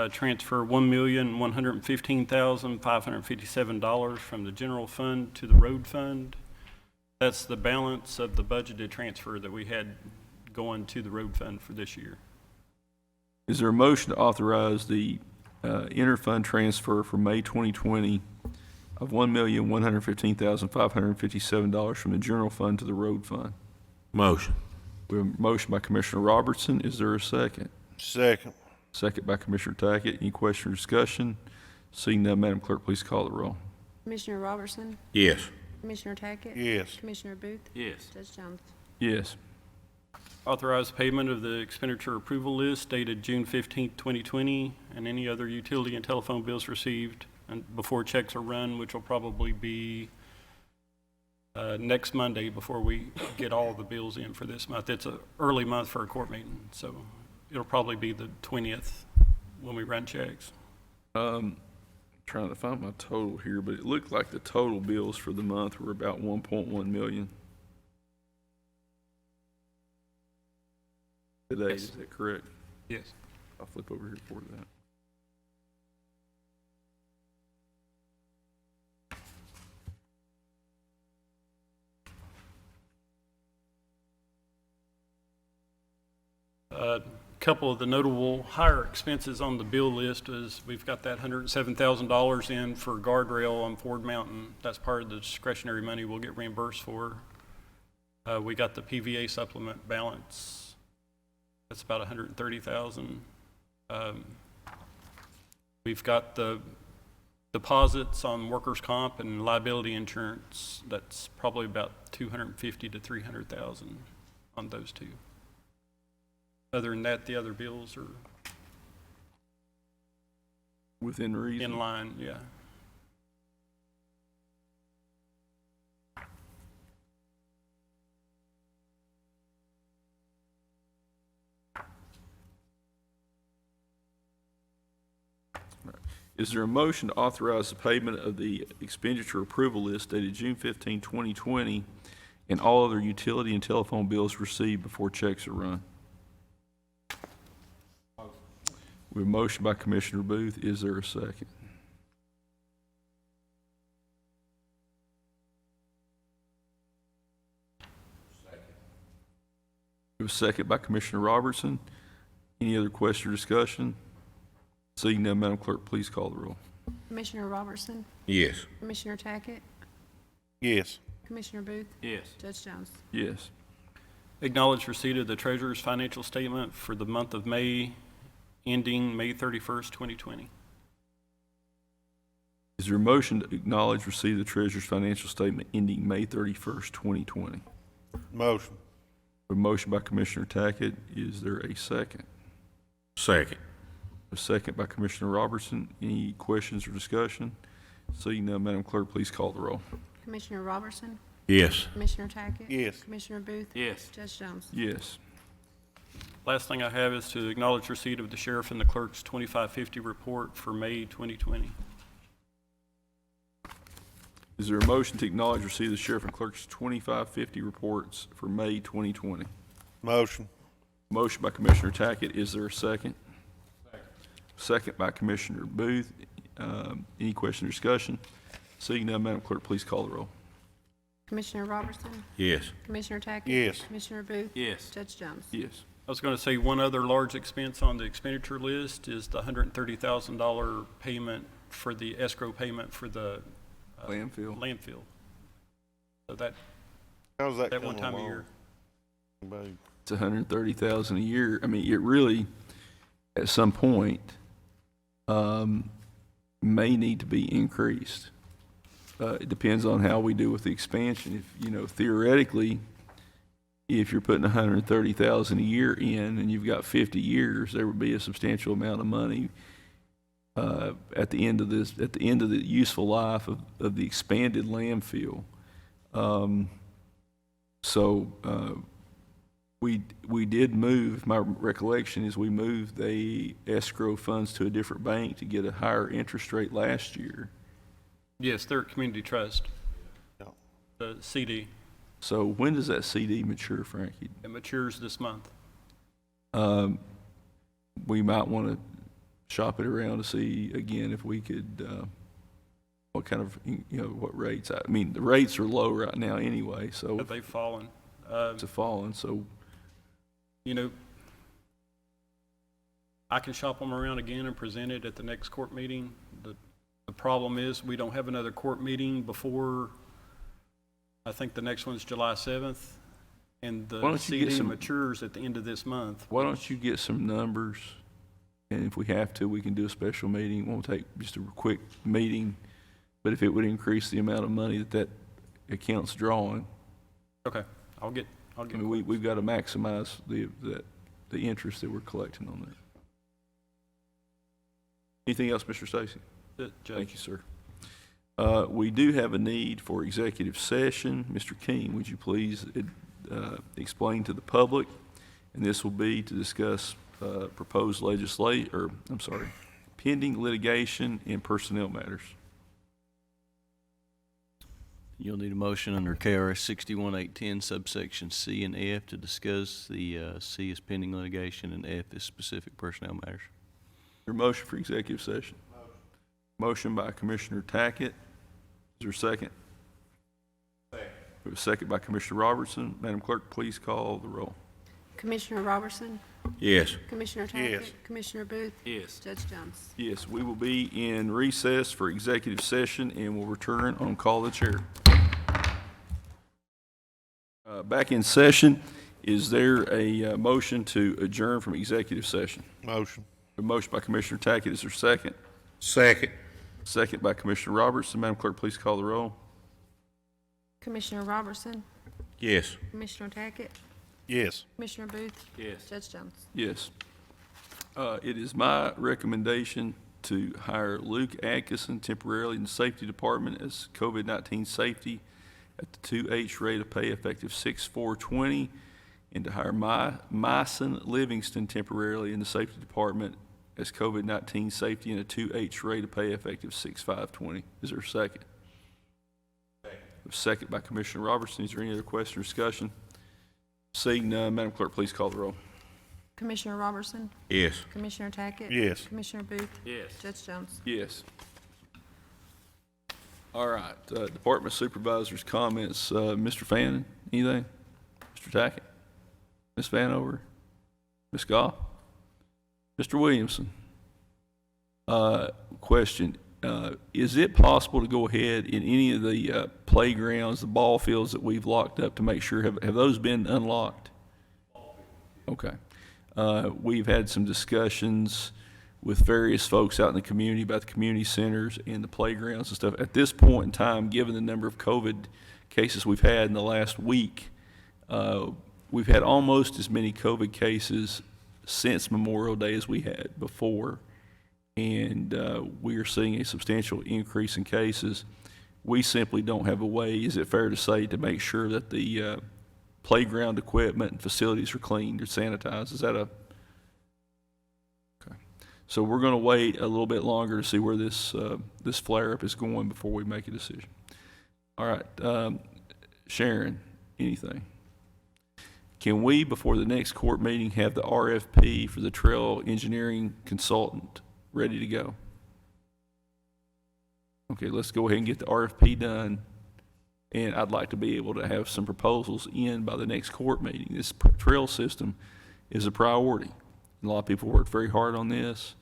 Speaker 11: Transfer $1,115,557 from the general fund to the road fund. That's the balance of the budgeted transfer that we had going to the road fund for this year.
Speaker 1: Is there a motion to authorize the interfund transfer for May 2020 of $1,115,557 from the general fund to the road fund?
Speaker 6: Motion.
Speaker 1: We have a motion by Commissioner Robertson. Is there a second?
Speaker 7: Second.
Speaker 1: Second by Commissioner Tackett. Any question or discussion? Seeing none, Madam Clerk, please call the roll.
Speaker 3: Commissioner Robertson,
Speaker 6: Yes.
Speaker 3: Commissioner Tackett.
Speaker 7: Yes.
Speaker 3: Commissioner Booth.
Speaker 8: Yes.
Speaker 3: Judge Jones.
Speaker 1: Yes.
Speaker 11: Authorize payment of the expenditure approval list dated June 15th, 2020, and any other utility and telephone bills received and before checks are run, which will probably be next Monday before we get all the bills in for this month. It's an early month for a court meeting, so it'll probably be the 20th when we run checks.
Speaker 1: Trying to find my total here, but it looked like the total bills for the month were about 1.1 million. Today,
Speaker 11: Yes.
Speaker 1: is that correct?
Speaker 11: Yes.
Speaker 1: I'll flip over here for that.
Speaker 11: A couple of the notable higher expenses on the bill list is we've got that $107,000 in for guardrail on Ford Mountain. That's part of the discretionary money we'll get reimbursed for. We got the PVA supplement balance. That's about $130,000. We've got the deposits on workers' comp and liability insurance. That's probably about $250,000 to $300,000 on those two. Other than that, the other bills are
Speaker 1: Within reason.
Speaker 11: in line, yeah.
Speaker 1: Is there a motion to authorize the payment of the expenditure approval list dated June 15, 2020, and all other utility and telephone bills received before checks are run? We have a motion by Commissioner Booth. Is there a second? We have a second by Commissioner Robertson. Any other question or discussion? Seeing none, Madam Clerk, please call the roll.
Speaker 3: Commissioner Robertson,
Speaker 6: Yes.
Speaker 3: Commissioner Tackett.
Speaker 7: Yes.
Speaker 3: Commissioner Booth.
Speaker 8: Yes.
Speaker 3: Judge Jones.
Speaker 1: Yes.
Speaker 11: Acknowledge receipt of the treasurer's financial statement for the month of May, ending May 31st, 2020.
Speaker 1: Is there a motion to acknowledge receipt of the treasurer's financial statement ending May 31st, 2020?
Speaker 7: Motion.
Speaker 1: A motion by Commissioner Tackett. Is there a second?
Speaker 6: Second.
Speaker 1: A second by Commissioner Robertson. Any questions or discussion? Seeing none, Madam Clerk, please call the roll.
Speaker 3: Commissioner Robertson,
Speaker 6: Yes.
Speaker 3: Commissioner Tackett.
Speaker 7: Yes.
Speaker 3: Commissioner Booth.
Speaker 8: Yes.
Speaker 3: Judge Jones.
Speaker 1: Yes.
Speaker 11: Last thing I have is to acknowledge receipt of the sheriff and the clerk's 2550 report for May 2020.
Speaker 1: Is there a motion to acknowledge receipt of the sheriff and clerk's 2550 reports for May 2020?
Speaker 7: Motion.
Speaker 1: Motion by Commissioner Tackett. Is there a second? Second by Commissioner Booth. Any question or discussion? Seeing none, Madam Clerk, please call the roll.
Speaker 3: Commissioner Robertson,
Speaker 6: Yes.
Speaker 3: Commissioner Tackett.
Speaker 7: Yes.
Speaker 3: Commissioner Booth.
Speaker 8: Yes.
Speaker 3: Judge Jones.
Speaker 1: Yes.
Speaker 11: I was going to say one other large expense on the expenditure list is the $130,000 payment for the escrow payment for the
Speaker 1: Landfill.
Speaker 11: landfill. So that
Speaker 7: How's that
Speaker 11: one
Speaker 7: coming
Speaker 11: time a
Speaker 7: along?
Speaker 11: year.
Speaker 7: Anybody-
Speaker 1: It's $130,000 a year. I mean, it really, at some point, may need to be increased. It depends on how we do with the expansion. If, theoretically, if you're putting 130,000 a year in and you've got 50 years, there would be a substantial amount of money at the end of the useful life of the expanded landfill. We did move, my recollection is we moved the escrow funds to a different bank to get a higher interest rate last year.
Speaker 11: Yes, they're at Community Trust,
Speaker 7: Yeah.
Speaker 11: the CD.
Speaker 1: So when does that CD mature, Frankie?
Speaker 11: It matures this month.
Speaker 1: We might want to shop it around to see again if we could, what kind of, what rates. I mean, the rates are low right now anyway, so
Speaker 11: But they've fallen.
Speaker 1: it's a fallen, so
Speaker 11: I can shop them around again and present it at the next court meeting. The problem is, we don't have another court meeting before, I think the next one's July 7th, and
Speaker 1: Why
Speaker 11: the
Speaker 1: don't you get
Speaker 11: CD
Speaker 1: some-
Speaker 11: matures at the end of this month.
Speaker 1: why don't you get some numbers? And if we have to, we can do a special meeting. It won't take just a quick meeting, but if it would increase the amount of money that account's drawing,
Speaker 11: Okay, I'll get.
Speaker 1: I mean, we've got to maximize the interest that we're collecting on that. Anything else, Mr. Stacy?
Speaker 11: Judge.
Speaker 1: Thank you, sir. We do have a need for executive session. Mr. King, would you please explain to the public? And this will be to discuss proposed pending litigation and personnel matters.
Speaker 4: You'll need a motion under KRS 61810 subsection C and F to discuss the C is pending litigation and F is specific personnel matters.
Speaker 1: Your motion for executive session? Motion by Commissioner Tackett. Is there a second? Second. We have a second by Commissioner Robertson. Madam Clerk, please call the roll.
Speaker 3: Commissioner Robertson,
Speaker 6: Yes.
Speaker 3: Commissioner Tackett.
Speaker 7: Yes.
Speaker 3: Commissioner Booth.
Speaker 8: Yes.
Speaker 3: Judge Jones.
Speaker 1: Yes, we will be in recess for executive session and will return on call of the chair. Back in session, is there a motion to adjourn from executive session?
Speaker 7: Motion.
Speaker 1: A motion by Commissioner Tackett, is there a second?
Speaker 6: Second.
Speaker 1: Second by Commissioner Robertson. Madam Clerk, please call the roll.
Speaker 3: Commissioner Robertson,
Speaker 6: Yes.
Speaker 3: Commissioner Tackett,
Speaker 7: Yes.
Speaker 3: Commissioner Booth.
Speaker 8: Yes.
Speaker 3: Judge Jones.
Speaker 1: Yes. It is my recommendation to hire Luke Atkinson temporarily in the Safety Department as COVID-19 safety at the 2H rate of pay effective 6/4/20, and to hire Myson Livingston temporarily in the Safety Department as COVID-19 safety in a 2H rate of pay effective 6/5/20. Is there a second? A second by Commissioner Robertson. Is there any other question or discussion? Seeing none, Madam Clerk, please call the roll.
Speaker 3: Commissioner Robertson,
Speaker 6: Yes.
Speaker 3: Commissioner Tackett.
Speaker 7: Yes.
Speaker 3: Commissioner Booth.
Speaker 8: Yes.
Speaker 3: Judge Jones.
Speaker 1: Yes. All right, Department Supervisors' comments. Mr. Fannin, anything? Mr. Tackett? Ms. Vanover? Ms. Goff? Mr. Williamson? Question, is it possible to go ahead in any of the playgrounds, the ball fields that we've locked up to make sure, have those been unlocked? Okay. We've had some discussions with various folks out in the community about the community centers and the playgrounds and stuff. At this point in time, given the number of COVID cases we've had in the last week, we've had almost as many COVID cases since Memorial Day as we had before. And we are seeing a substantial increase in cases. We simply don't have a way, is it fair to say, to make sure that the playground equipment and facilities are cleaned or sanitized? Is that a... Okay. So we're going to wait a little bit longer to see where this flare-up is going before we make a decision. All right. Sharon, anything? Can we, before the next court meeting, have the RFP for the trail engineering consultant ready to go? Okay, let's go ahead and get the RFP done. And I'd like to be able to have some proposals in by the next court meeting. This trail system is a priority. A lot of people worked very hard on this.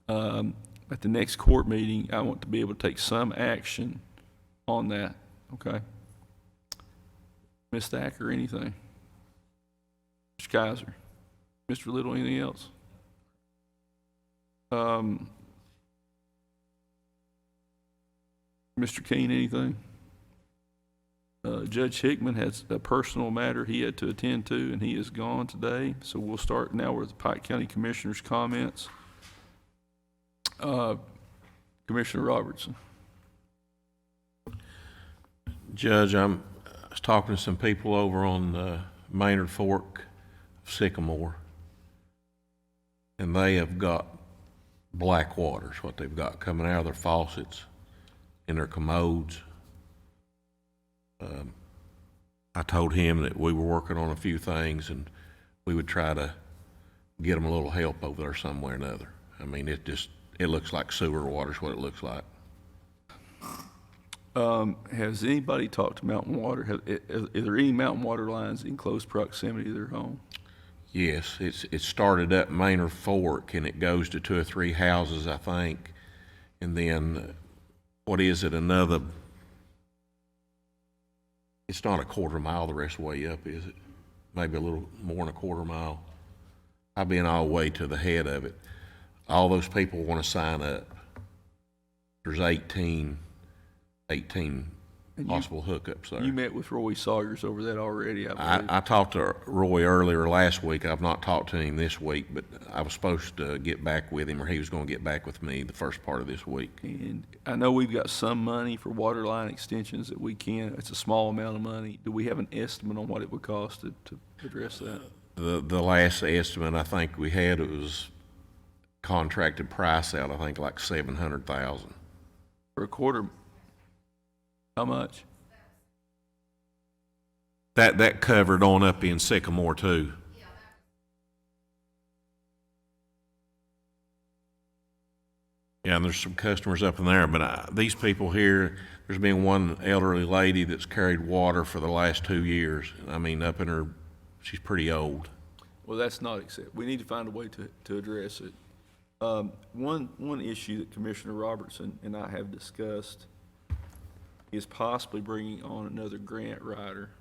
Speaker 1: At the next court meeting, I want to be able to take some action on that, okay? Ms. Thacker, anything? Mr. Kaiser? Mr. Little, anything else? Mr. Keene, anything? Judge Hickman has a personal matter he had to attend to, and he is gone today. So we'll start now with the Pike County Commissioner's comments. Commissioner Robertson.
Speaker 6: Judge, I was talking to some people over on Maynard Fork of Sycamore, and they have got black water is what they've got coming out of their faucets, in their commodes. I told him that we were working on a few things and we would try to get them a little help over there somewhere or another. I mean, it looks like sewer water is what it looks like.
Speaker 1: Has anybody talked to Mountain Water? Are there any Mountain Water lines in close proximity to their home?
Speaker 6: Yes, it started up Maynard Fork and it goes to 2 or 3 houses, I think. And then, what is it, another, it's not a quarter mile the rest of the way up, is it? Maybe a little more than a quarter mile. I've been all the way to the head of it. All those people want to sign up. There's 18 possible hookups there.
Speaker 1: You met with Roy Sawyers over that already, I believe.
Speaker 6: I talked to Roy earlier last week. I've not talked to him this week, but I was supposed to get back with him, or he was going to get back with me the first part of this week.
Speaker 1: And I know we've got some money for water line extensions that we can. It's a small amount of money. Do we have an estimate on what it would cost to address that?
Speaker 6: The last estimate I think we had, it was contracted price out, I think like $700,000.
Speaker 1: For a quarter, how much?
Speaker 6: That covered on up in Sycamore too. Yeah, and there's some customers up in there, but these people here, there's been one elderly lady that's carried water for the last 2 years. I mean, up in her, she's pretty old.
Speaker 1: Well, that's not acceptable. We need to find a way to address it. One issue that Commissioner Robertson and I have discussed is possibly bringing on another grant writer.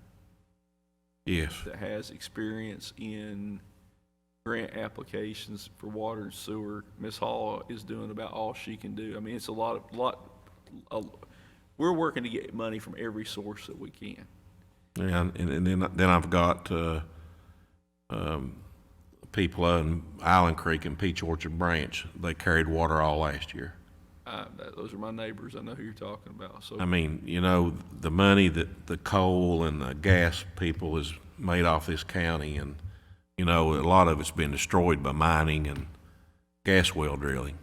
Speaker 6: Yes.
Speaker 1: That has experience in grant applications for water and sewer. Ms. Hall is doing about all she can do. I mean, it's a lot. We're working to get money from every source that we can.
Speaker 6: Yeah, and then I've got people in Island Creek and Peach Orchard Branch. They carried water all last year.
Speaker 1: Those are my neighbors. I know who you're talking about. So
Speaker 6: I mean, you know, the money that the coal and the gas people has made off this county, and, you know, a lot of it's been destroyed by mining and gas well drilling.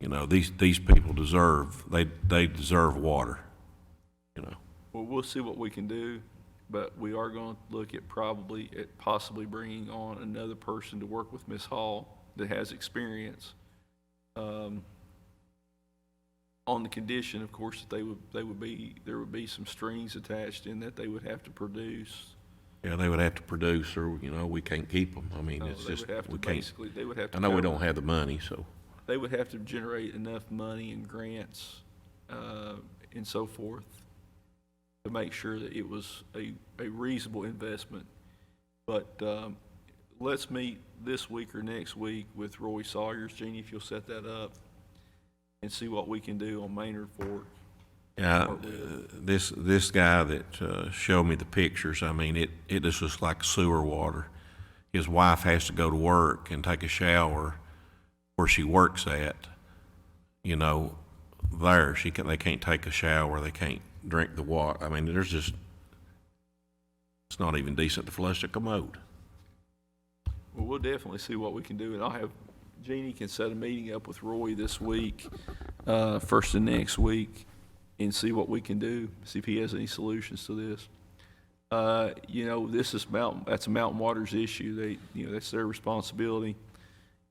Speaker 6: You know, these people they deserve water, you know.
Speaker 1: well, we'll see what we can do, but we are going to look at possibly bringing on another person to work with Ms. Hall that has experience. On the condition, of course, that there would be some strings attached in that they would have to produce.
Speaker 6: Yeah, they would have to produce, or, you know, we can't keep them. I mean,
Speaker 1: No,
Speaker 6: it's
Speaker 1: they
Speaker 6: just,
Speaker 1: would have to
Speaker 6: we can't.
Speaker 1: basically, they would have to
Speaker 6: I know we
Speaker 1: cover-
Speaker 6: don't have the money, so.
Speaker 1: They would have to generate enough money and grants and so forth to make sure that it was a reasonable investment. But let's meet this week or next week with Roy Sawyers. Jeannie, if you'll set that up, and see what we can do on Maynard Fork.
Speaker 6: Yeah, this guy that showed me the pictures, I mean, it just looks like sewer water. His wife has to go to work and take a shower where she works at, you know, there. They can't take a shower, they can't drink the water. I mean, it's not even decent to flush a commode.
Speaker 1: Well, we'll definitely see what we can do, and I'll have, Jeannie can set a meeting up with Roy this week, first of next week, and see what we can do, see if he has any solutions to this. You know, that's a Mountain Waters issue. That's their responsibility.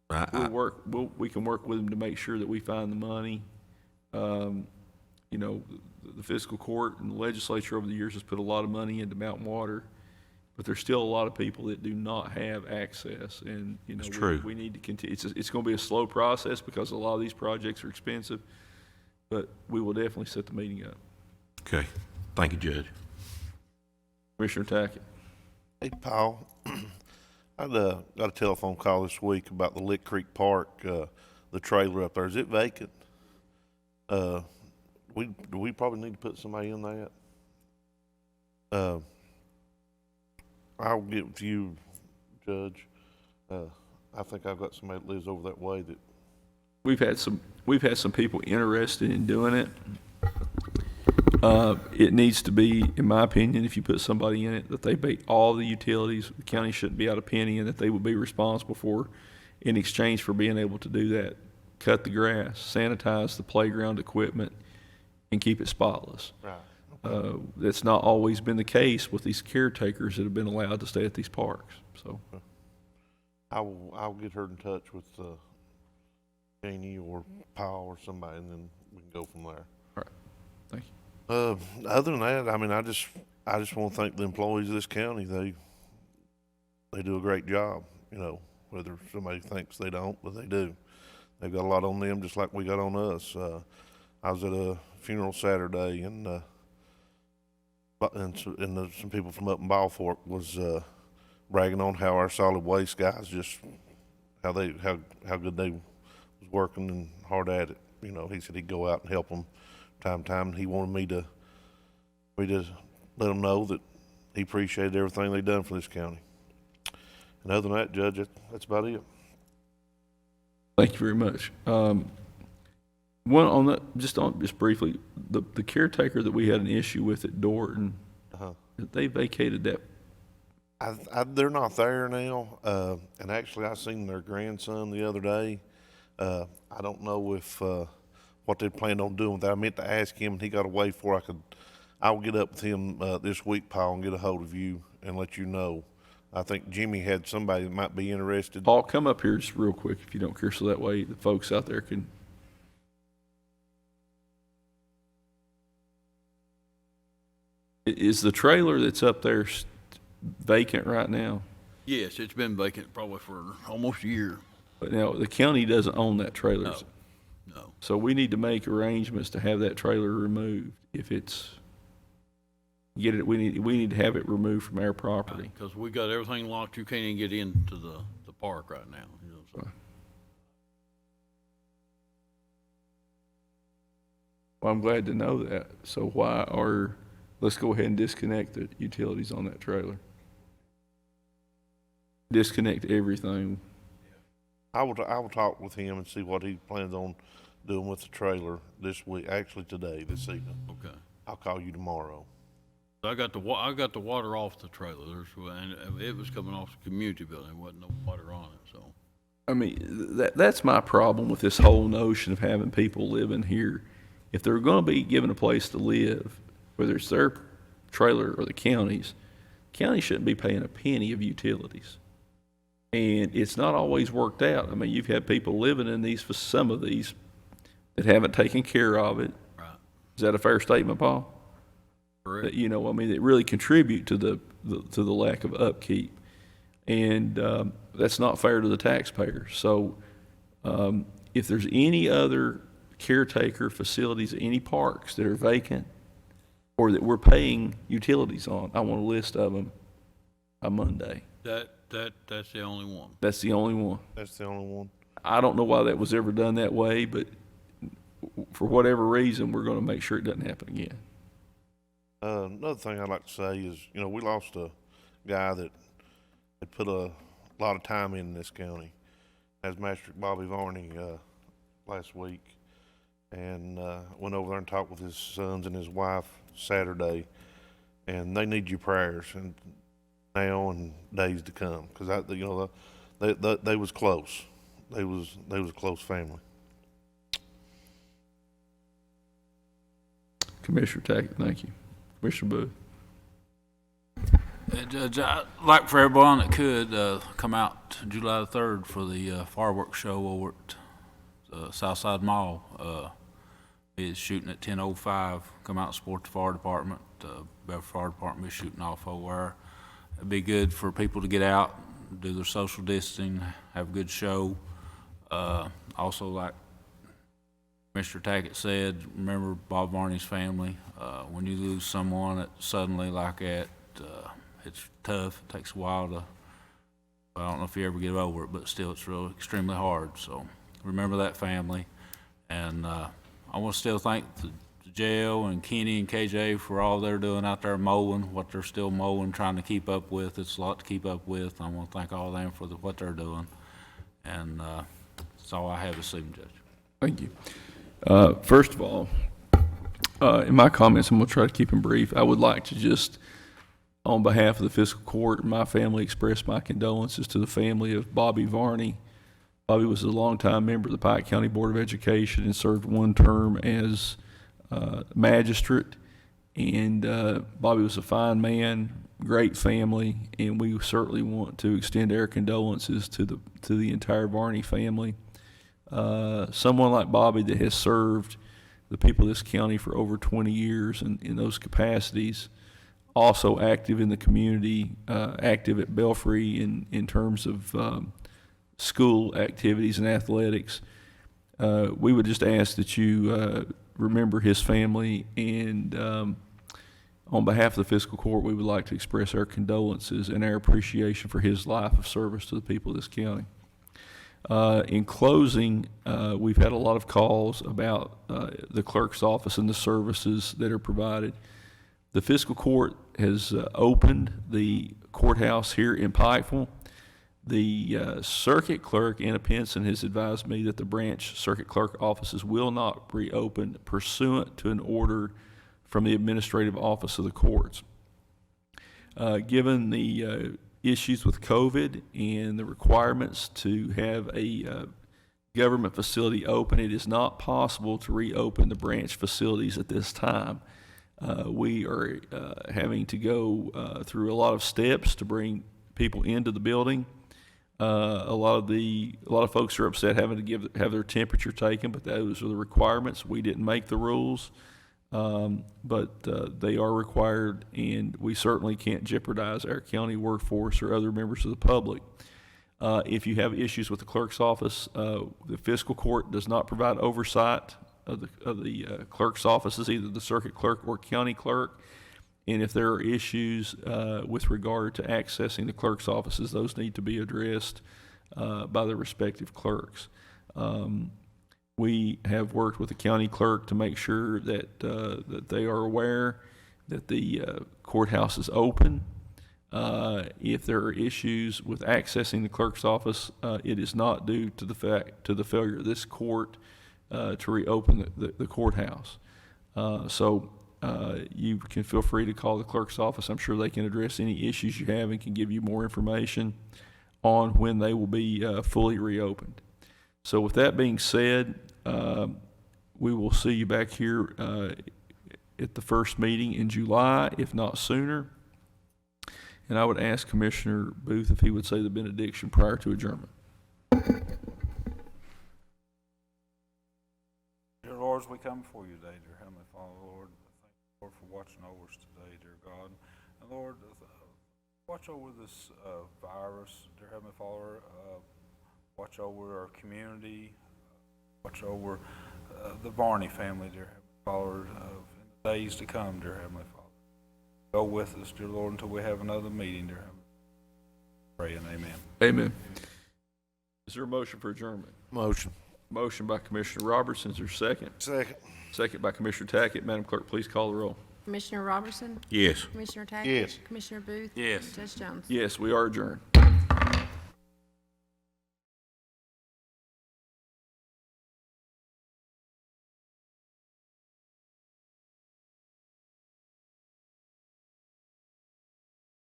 Speaker 1: We can work with them to make sure that we find the money. You know, the fiscal court and the legislature over the years has put a lot of money into Mountain Water, but there's still a lot of people that do not have access, and, you know,
Speaker 6: That's true.
Speaker 1: we need to continue. It's going to be a slow process because a lot of these projects are expensive, but we will definitely set the meeting up.
Speaker 6: Okay, thank you, Judge.
Speaker 1: Commissioner Tackett.
Speaker 7: Hey, Paul, I'd got a telephone call this week about the Lick Creek Park, the trailer up there. Is it vacant? Do we probably need to put somebody in that? I'll get with you, Judge. I think I've got somebody that lives over that way that,
Speaker 1: We've had some people interested in doing it. It needs to be, in my opinion, if you put somebody in it, that they pay all the utilities. The county shouldn't be out a penny, and that they would be responsible for, in exchange for being able to do that, cut the grass, sanitize the playground equipment, and keep it spotless.
Speaker 7: right,
Speaker 1: That's not always been the case with these caretakers that have been allowed to stay at these parks. So
Speaker 7: I'll get her in touch with, Janie or Paul or somebody, and then we can go from there.
Speaker 1: thank you.
Speaker 7: Other than that, I mean, I just want to thank the employees of this county. They do a great job, you know, whether somebody thinks they don't, but they do. They've got a lot on them, just like we got on us. I was at a funeral Saturday, and some people from up in Balfour was bragging on how our solid waste guys just how good they was working and hard at it. You know, he said he'd go out and help them time to time. He wanted me to let them know that he appreciated everything they done for this county. And other than that, Judge, that's about it.
Speaker 1: Thank you very much. One on that, just briefly, the caretaker that we had an issue with at Dorton, they vacated that.
Speaker 7: They're not there now. And actually, I seen their grandson the other day. I don't know if what they planned on doing with that. I meant to ask him, and he got away before I'll get up with him this week, Paul, and get a hold of you and let you know. I think Jimmy had somebody that might be interested.
Speaker 1: Paul, come up here just real quick if you don't care, so that way the folks out there can. Is the trailer that's up there vacant right now?
Speaker 12: Yes, it's been vacant probably for almost a year.
Speaker 1: But now, the county doesn't own that trailer.
Speaker 12: No.
Speaker 1: So we need to make arrangements to have that trailer removed. If it's, we need to have it removed from our property.
Speaker 12: Because we got everything locked. You can't even get into the park right now. You know, so.
Speaker 1: Well, I'm glad to know that. So let's go ahead and disconnect the utilities on that trailer. Disconnect everything.
Speaker 7: I will talk with him and see what he plans on doing with the trailer this week. Actually, this evening.
Speaker 12: Okay.
Speaker 7: I'll call you tomorrow.
Speaker 12: I got the water off the trailer, and it was coming off the community building. There wasn't no water on it, so.
Speaker 1: I mean, that's my problem with this whole notion of having people living here. If they're going to be given a place to live, whether it's their trailer or the county shouldn't be paying a penny of utilities. And it's not always worked out. I mean, you've had people living in some of these that haven't taken care of it.
Speaker 12: Right.
Speaker 1: Is that a fair statement, Paul?
Speaker 12: Correct.
Speaker 1: That, that really contribute to the lack of upkeep. And that's not fair to the taxpayer. So if there's any other caretaker facilities, any parks that are vacant or that we're paying utilities on, I want a list of them on Monday.
Speaker 12: That's the only one.
Speaker 1: That's the only one.
Speaker 7: That's the only one.
Speaker 1: I don't know why that was ever done that way, but for whatever reason, we're going to make sure it doesn't happen again.
Speaker 7: Another thing I'd like to say is, we lost a guy that had put a lot of time in this county. As Master Bobby Varney last week, and went over there and talked with his sons and his wife Saturday, and they need your prayers and now and days to come, because they was close. They was a close family.
Speaker 1: Commissioner Tackett, thank you. Commissioner Booth.
Speaker 8: Judge, I'd like for everyone that could come out July the 3rd for the fireworks show over at Southside Mall. It's shooting at 10:05. Come out and support the fire department. Bedford Fire Department is shooting off over there. It'd be good for people to get out, do their social distancing, have a good show. Also, like Mr. Tackett said, remember Bob Varney's family. When you lose someone suddenly like that, it's tough. It takes a while to, I don't know if you ever get over it, but still it's really extremely hard. So remember that family. And I want to still thank the jail, and Kenny and KJ for all they're doing out there mowing, what they're still mowing, trying to keep up with. It's a lot to keep up with. I want to thank all of them for what they're doing. And that's all I have this evening, Judge.
Speaker 1: Thank you. First of all, in my comments, I'm going to try to keep them brief. I would like to just, on behalf of the fiscal court and my family, express my condolences to the family of Bobby Varney. Bobby was a longtime member of the Pike County Board of Education and served one term as magistrate. And Bobby was a fine man, great family, and we certainly want to extend our condolences to the entire Varney family. Someone like Bobby that has served the people of this county for over 20 years in those capacities, also active in the community, active at Belfry in terms of school activities and athletics. We would just ask that you remember his family, and on behalf of the fiscal court, we would like to express our condolences and our appreciation for his life of service to the people of this county. In closing, we've had a lot of calls about the clerk's office and the services that are provided. The fiscal court has opened the courthouse here in Pikeville. The circuit clerk, Anna Pinson, has advised me that the branch circuit clerk offices will not reopen pursuant to an order from the administrative office of the courts. Given the issues with COVID and the requirements to have a government facility open, it is not possible to reopen the branch facilities at this time. We are having to go through a lot of steps to bring people into the building. A lot of folks are upset having to have their temperature taken, but those are the requirements. We didn't make the rules, but they are required, and we certainly can't jeopardize our county workforce or other members of the public. If you have issues with the clerk's office, the fiscal court does not provide oversight of the clerk's offices, either the circuit clerk or county clerk. And if there are issues with regard to accessing the clerk's offices, those need to be addressed by the respective clerks. We have worked with the county clerk to make sure that that they are aware that the courthouse is open. If there are issues with accessing the clerk's office, it is not due to the failure of this court to reopen the courthouse. You can feel free to call the clerk's office. I'm sure they can address any issues you have and can give you more information on when they will be fully reopened. So with that being said, we will see you back here at the first meeting in July, if not sooner. And I would ask Commissioner Booth if he would say the benediction prior to adjournment.
Speaker 8: Dear Lord, as we come before you today, dear Heavenly Father, Lord, thank you, Lord, for watching over us today, dear God. And Lord, watch over this virus, dear Heavenly Father. Watch over our community. Watch over the Varney family, dear Heavenly Father, in the days to come, dear Heavenly Father. Go with us, dear Lord, until we have another meeting, dear Heavenly Father. Pray and amen.
Speaker 1: Amen. Is there a motion for adjournment?
Speaker 7: Motion.
Speaker 1: Motion by Commissioner Robertson. Is there a second?
Speaker 7: Second.
Speaker 1: Second by Commissioner Tackett. Madam Clerk, please call the roll.
Speaker 3: Commissioner Robertson?
Speaker 6: Yes.
Speaker 3: Commissioner Tackett?
Speaker 7: Yes.
Speaker 3: Commissioner Booth?
Speaker 8: Yes.
Speaker 3: Judge Jones?
Speaker 1: Yes, we are adjourned.